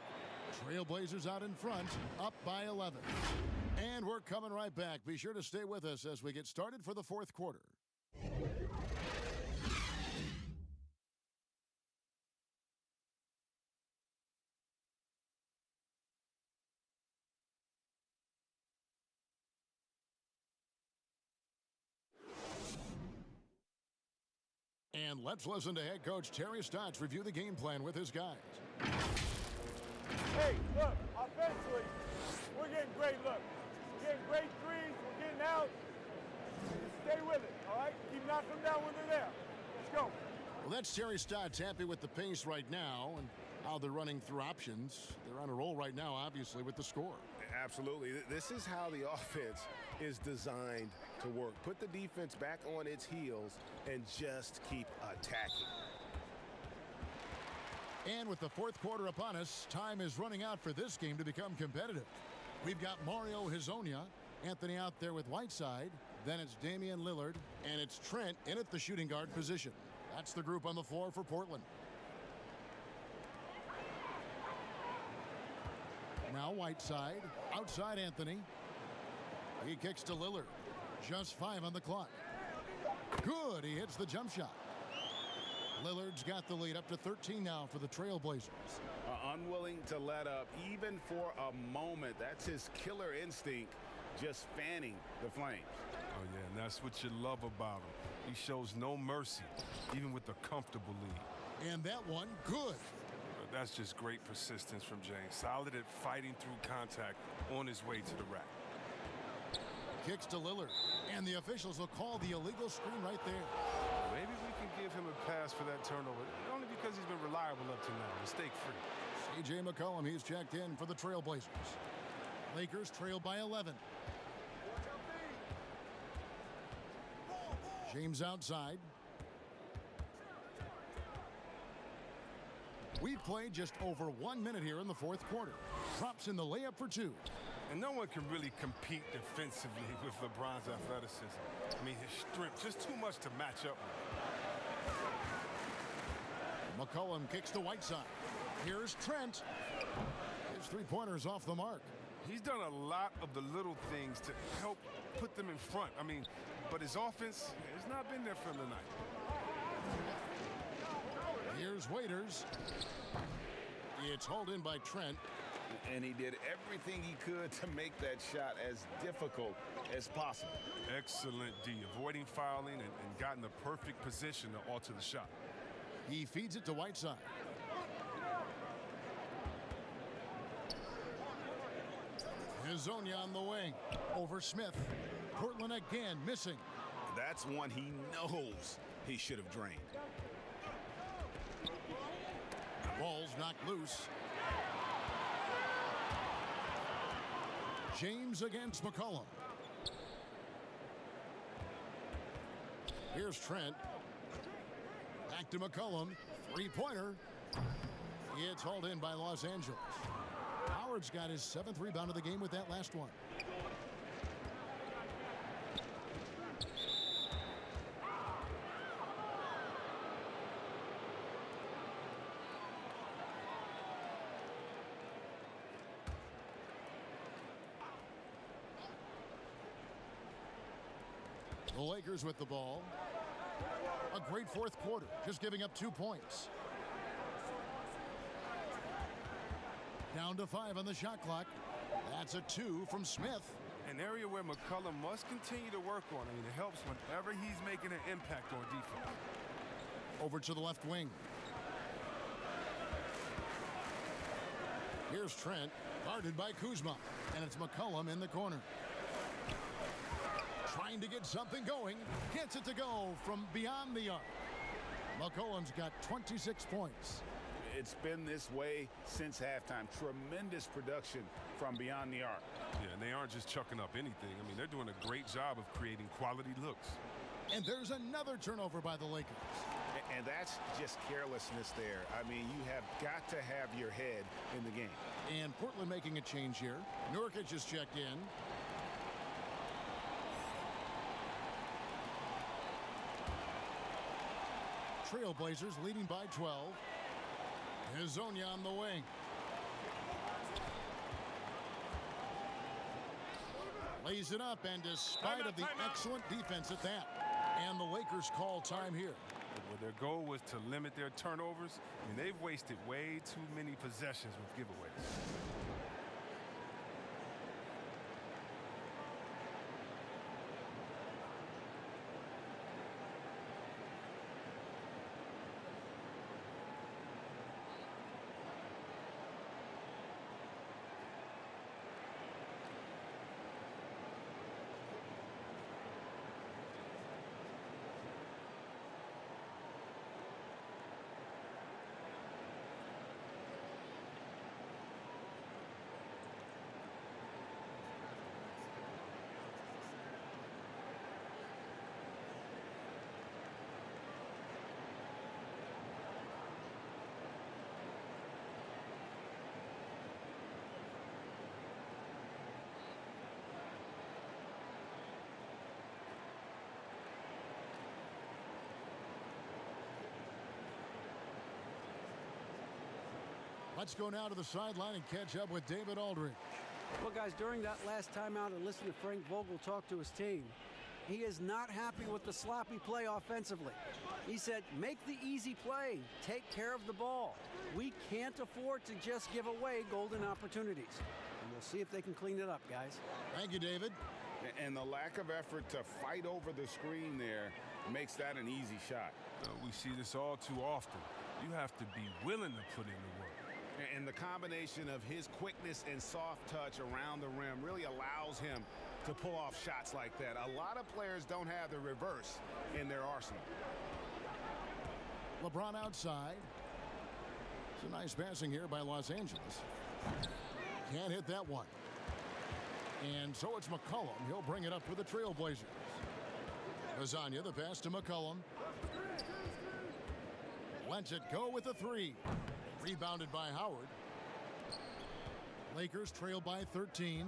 Trailblazers out in front, up by 11. And we're coming right back. Be sure to stay with us as we get started for the fourth quarter. And let's listen to head coach Terry Stotts review the game plan with his guys. Hey, look, offensively, we're getting great looks. We're getting great threes. We're getting out. Just stay with it, all right? Keep knocking them down when they're there. Let's go. Well, that's Terry Stotts happy with the pace right now and how they're running through options. They're on a roll right now, obviously, with the score. Absolutely. This is how the offense is designed to work. Put the defense back on its heels and just keep attacking. And with the fourth quarter upon us, time is running out for this game to become competitive. We've got Mario Hezonja, Anthony out there with Whiteside, then it's Damien Lillard, and it's Trent in at the shooting guard position. That's the group on the floor for Portland. Now Whiteside, outside Anthony. He kicks to Lillard. Just 5 on the clock. Good, he hits the jump shot. Lillard's got the lead up to 13 now for the Trailblazers. Unwilling to let up even for a moment. That's his killer instinct. just fanning the flames. Oh, yeah, and that's what you love about him. He shows no mercy, even with a comfortable lead. And that one, good. That's just great persistence from James. Solid at fighting through contact on his way to the rack. Kicks to Lillard, and the officials will call the illegal screen right there. Maybe we can give him a pass for that turnover, only because he's been reliable up to now, mistake-free. C.J. McCollum, he's checked in for the Trailblazers. Lakers trail by 11. James outside. We've played just over 1 minute here in the fourth quarter. Drops in the layup for two. And no one can really compete defensively with LeBron's athleticism. I mean, his strength, just too much to match up with. McCollum kicks to Whiteside. Here's Trent. His three-pointer's off the mark. He's done a lot of the little things to help put them in front. I mean, but his offense has not been there for him tonight. Here's Waiters. It's hauled in by Trent. And he did everything he could to make that shot as difficult as possible. Excellent D, avoiding fouling and gotten the perfect position to alter the shot. He feeds it to Whiteside. Hezonja on the wing. Over Smith. Portland again missing. That's one he knows he should have drained. Ball's knocked loose. James against McCollum. Here's Trent. Back to McCollum. Three-pointer. It's hauled in by Los Angeles. Howard's got his 7th rebound of the game with that last one. The Lakers with the ball. A great fourth quarter, just giving up 2 points. Down to 5 on the shot clock. That's a 2 from Smith. An area where McCollum must continue to work on. I mean, it helps whenever he's making an impact on defense. Over to the left wing. Here's Trent, guarded by Kuzma, and it's McCollum in the corner. Trying to get something going, gets it to go from beyond the arc. McCollum's got 26 points. It's been this way since halftime. Tremendous production from beyond the arc. Yeah, and they aren't just chucking up anything. I mean, they're doing a great job of creating quality looks. And there's another turnover by the Lakers. And that's just carelessness there. I mean, you have got to have your head in the game. And Portland making a change here. Nurkic is checked in. Trailblazers leading by 12. Hezonja on the wing. Lays it up, and despite of the excellent defense at that, and the Lakers call time here. Well, their goal was to limit their turnovers, and they've wasted way too many possessions with giveaways. Let's go now to the sideline and catch up with David Aldridge. Well, guys, during that last timeout and listen to Frank Vogel talk to his team, he is not happy with the sloppy play offensively. He said, make the easy play. Take care of the ball. We can't afford to just give away golden opportunities. And We'll see if they can clean it up, guys. Thank you, David. And the lack of effort to fight over the screen there makes that an easy shot. We see this all too often. You have to be willing to put in the work. And the combination of his quickness and soft touch around the rim really allows him to pull off shots like that. A lot of players don't have the reverse in their arsenal. LeBron outside. It's a nice passing here by Los Angeles. Can't hit that one. And so it's McCollum. He'll bring it up for the Trailblazers. Lasagna, the pass to McCollum. Lets it go with a three. Rebounded by Howard. Lakers trail by 13.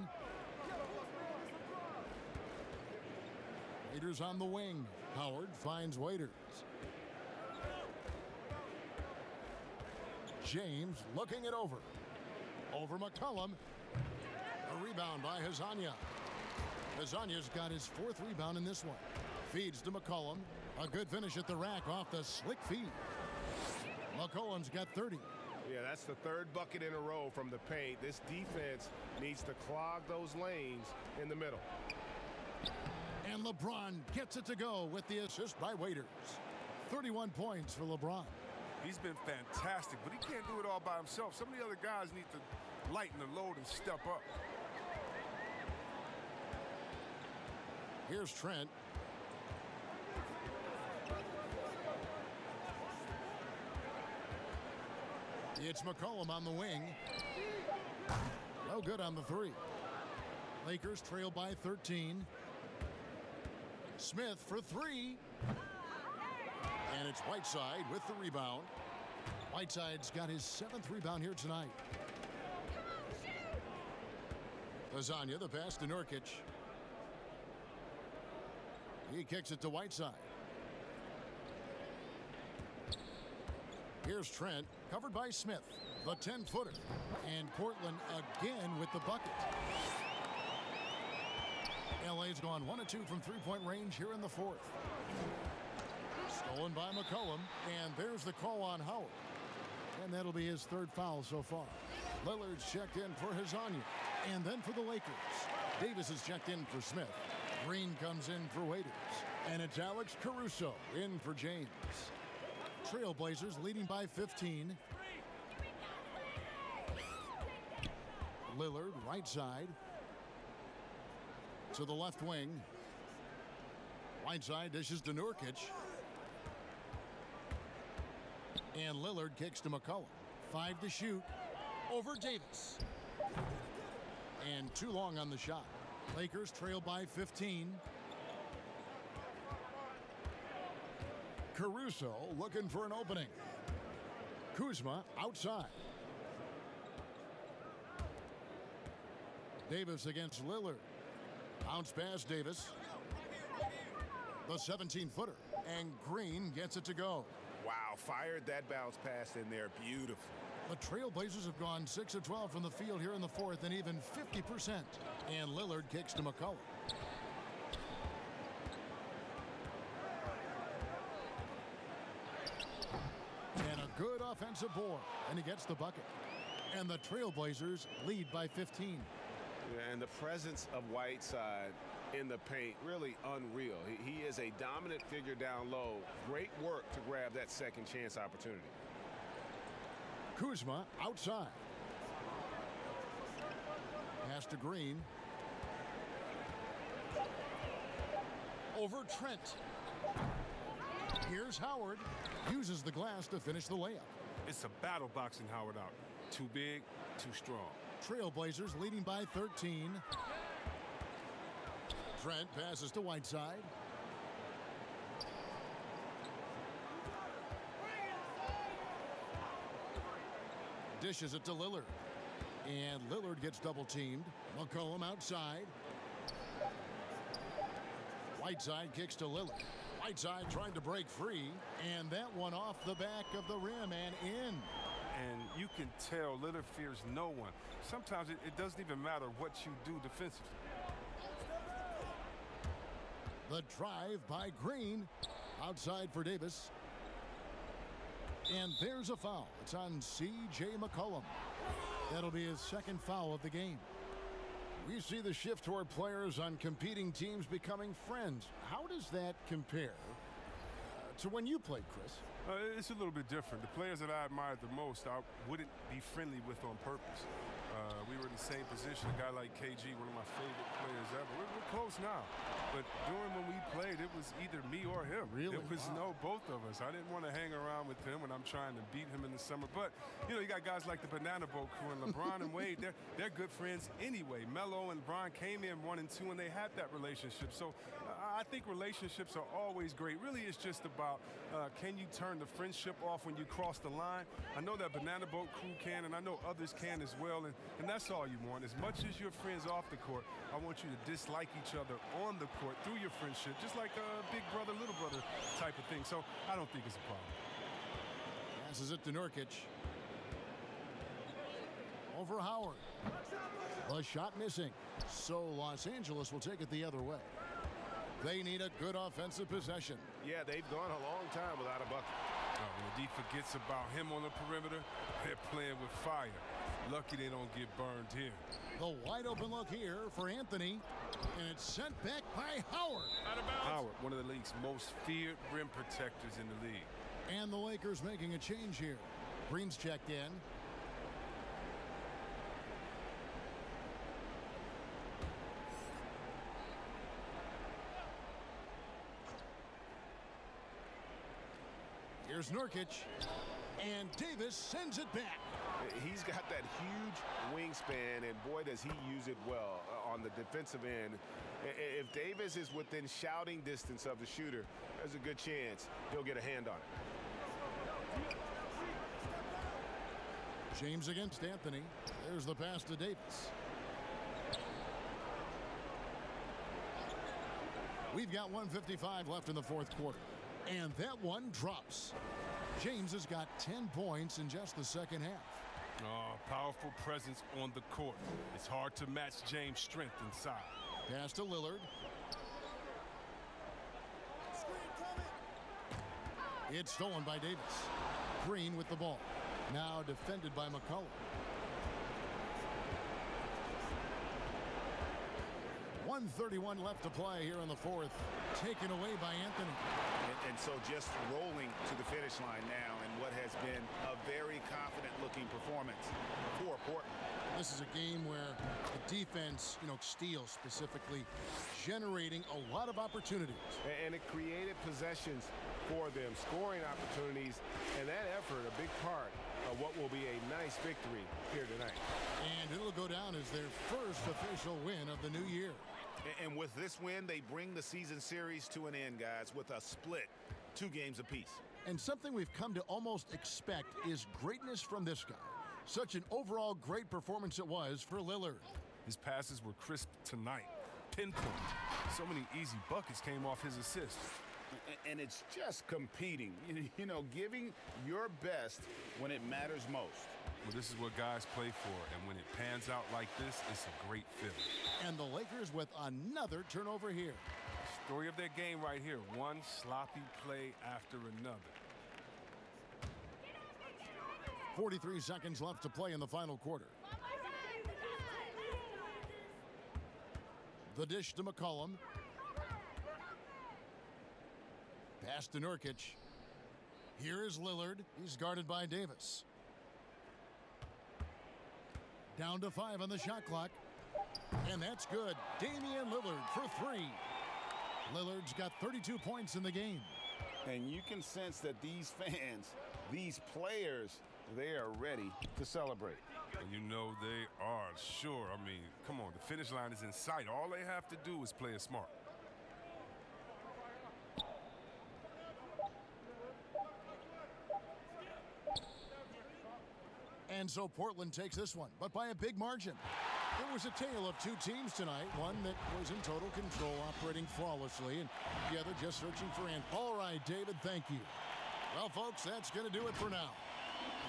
Waiters on the wing. Howard finds Waiters. James looking it over. Over McCollum. A rebound by Lasagna. Lasagna's got his fourth rebound in this one. Feeds to McCollum. A good finish at the rack off the slick feed. McCollum's got 30. Yeah, that's the third bucket in a row from the paint. This defense needs to clog those lanes in the middle. And LeBron gets it to go with the assist by Waiters. 31 points for LeBron. He's been fantastic, but he can't do it all by himself. Some of the other guys need to lighten the load and step up. Here's Trent. It's McCollum on the wing. No good on the three. Lakers trail by 13. Smith for three. And it's Whiteside with the rebound. Whiteside's got his seventh rebound here tonight. Lasagna, the pass to Nurkic. He kicks it to Whiteside. Here's Trent, covered by Smith, the 10-footer. And Portland again with the bucket. LA's gone 1 of 2 from three-point range here in the fourth. Stolen by McCollum, and there's the call on Howard. And that'll be his third foul so far. Lillard's checked in for Lasagna, and then for the Lakers. Davis is checked in for Smith. Green comes in for Waiters. And it's Alex Caruso in for James. Trailblazers leading by 15. Lillard, right side. To the left wing. Whiteside dishes to Nurkic. And Lillard kicks to McCollum. 5 to shoot. Over Davis. And too long on the shot. Lakers trail by 15. Caruso looking for an opening. Kuzma outside. Davis against Lillard. Bounce pass Davis. The 17-footer. And Green gets it to go. Wow, fired that bounce pass in there beautifully. The Trailblazers have gone 6 of 12 from the field here in the fourth and even 50%. And Lillard kicks to McCollum. And a good offensive board. And he gets the bucket. And the Trailblazers lead by 15. Yeah, and the presence of Whiteside in the paint, really unreal. He is a dominant figure down low. Great work to grab that second chance opportunity. Kuzma outside. Pass to Green. Over Trent. Here's Howard. Uses the glass to finish the layup. It's a battle boxing Howard out. Too big, too strong. Trailblazers leading by 13. Trent passes to Whiteside. Dishes it to Lillard. And Lillard gets double teamed. McCollum outside. Whiteside kicks to Lillard. Whiteside trying to break free. And that one off the back of the rim and in. And you can tell Lillard fears no one. Sometimes it doesn't even matter what you do defensively. The drive by Green. Outside for Davis. And there's a foul. It's on C.J. McCollum. That'll be his second foul of the game. We see the shift toward players on competing teams becoming friends. How does that compare to when you played, Chris? It's a little bit different. The players that I admired the most, I wouldn't be friendly with on purpose. We were in the same position. A guy like KG, one of my favorite players ever. We're close now. But during when we played, it was either me or him. Really? It was both of us. I didn't want to hang around with him when I'm trying to beat him in the summer. But, you got guys like the Banana Boat crew and LeBron and Wade. They're good friends anyway. Melo and Bron came in 1 and 2, and they had that relationship. So I think relationships are always great. Really, it's just about can you turn the friendship off when you cross the line? I know that Banana Boat crew can, and I know others can as well. And that's all you want. As much as you're friends off the court, I want you to dislike each other on the court through your friendship, just like a big brother, little brother type of thing. So I don't think it's a problem. Passes it to Nurkic. Over Howard. The shot missing. So Los Angeles will take it the other way. They need a good offensive possession. Yeah, they've gone a long time without a bucket. When the D forgets about him on the perimeter, they're playing with fire. Lucky they don't get burned here. The wide open look here for Anthony. And it's sent back by Howard. Out of bounds. Howard, one of the league's most feared rim protectors in the league. And the Lakers making a change here. Green's checked in. Here's Nurkic. And Davis sends it back. He's got that huge wingspan, and boy, does he use it well on the defensive end. If Davis is within shouting distance of the shooter, there's a good chance he'll get a hand on it. James against Anthony. There's the pass to Davis. We've got 1:55 left in the fourth quarter. And that one drops. James has got 10 points in just the second half. Powerful presence on the court. It's hard to match James' strength inside. Pass to Lillard. It's stolen by Davis. Green with the ball. Now defended by McCollum. 1:31 left to play here in the fourth. Taken away by Anthony. And so just rolling to the finish line now in what has been a very confident-looking performance for Portland. This is a game where the defense, steals specifically, generating a lot of opportunities. And it created possessions for them, scoring opportunities, and that effort a big part of what will be a nice victory here tonight. And it'll go down as their first official win of the new year. And with this win, they bring the season series to an end, guys, with a split, 2 games apiece. And something we've come to almost expect is greatness from this guy. Such an overall great performance it was for Lillard. His passes were crisp tonight. Pinpoint. So many easy buckets came off his assist. And it's just competing, giving your best when it matters most. Well, this is what guys play for, and when it pans out like this, it's a great feeling. And the Lakers with another turnover here. Story of their game right here. One sloppy play after another. 43 seconds left to play in the final quarter. The dish to McCollum. Pass to Nurkic. Here is Lillard. He's guarded by Davis. Down to 5 on the shot clock. And that's good. Damien Lillard for 3. Lillard's got 32 points in the game. And you can sense that these fans, these players, they are ready to celebrate. And they are, sure. I mean, come on, the finish line is in sight. All they have to do is play it smart. And so Portland takes this one, but by a big margin. It was a tale of 2 teams tonight, one that was in total control, operating flawlessly, and the other just searching for an. All right, David, thank you. Well, folks, that's going to do it for now.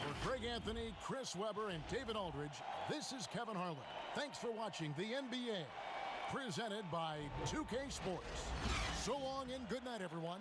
For Greg Anthony, Chris Webber, and David Aldridge, this is Kevin Harlan. Thanks for watching the NBA, presented by 2K Sports. So long and good night, everyone.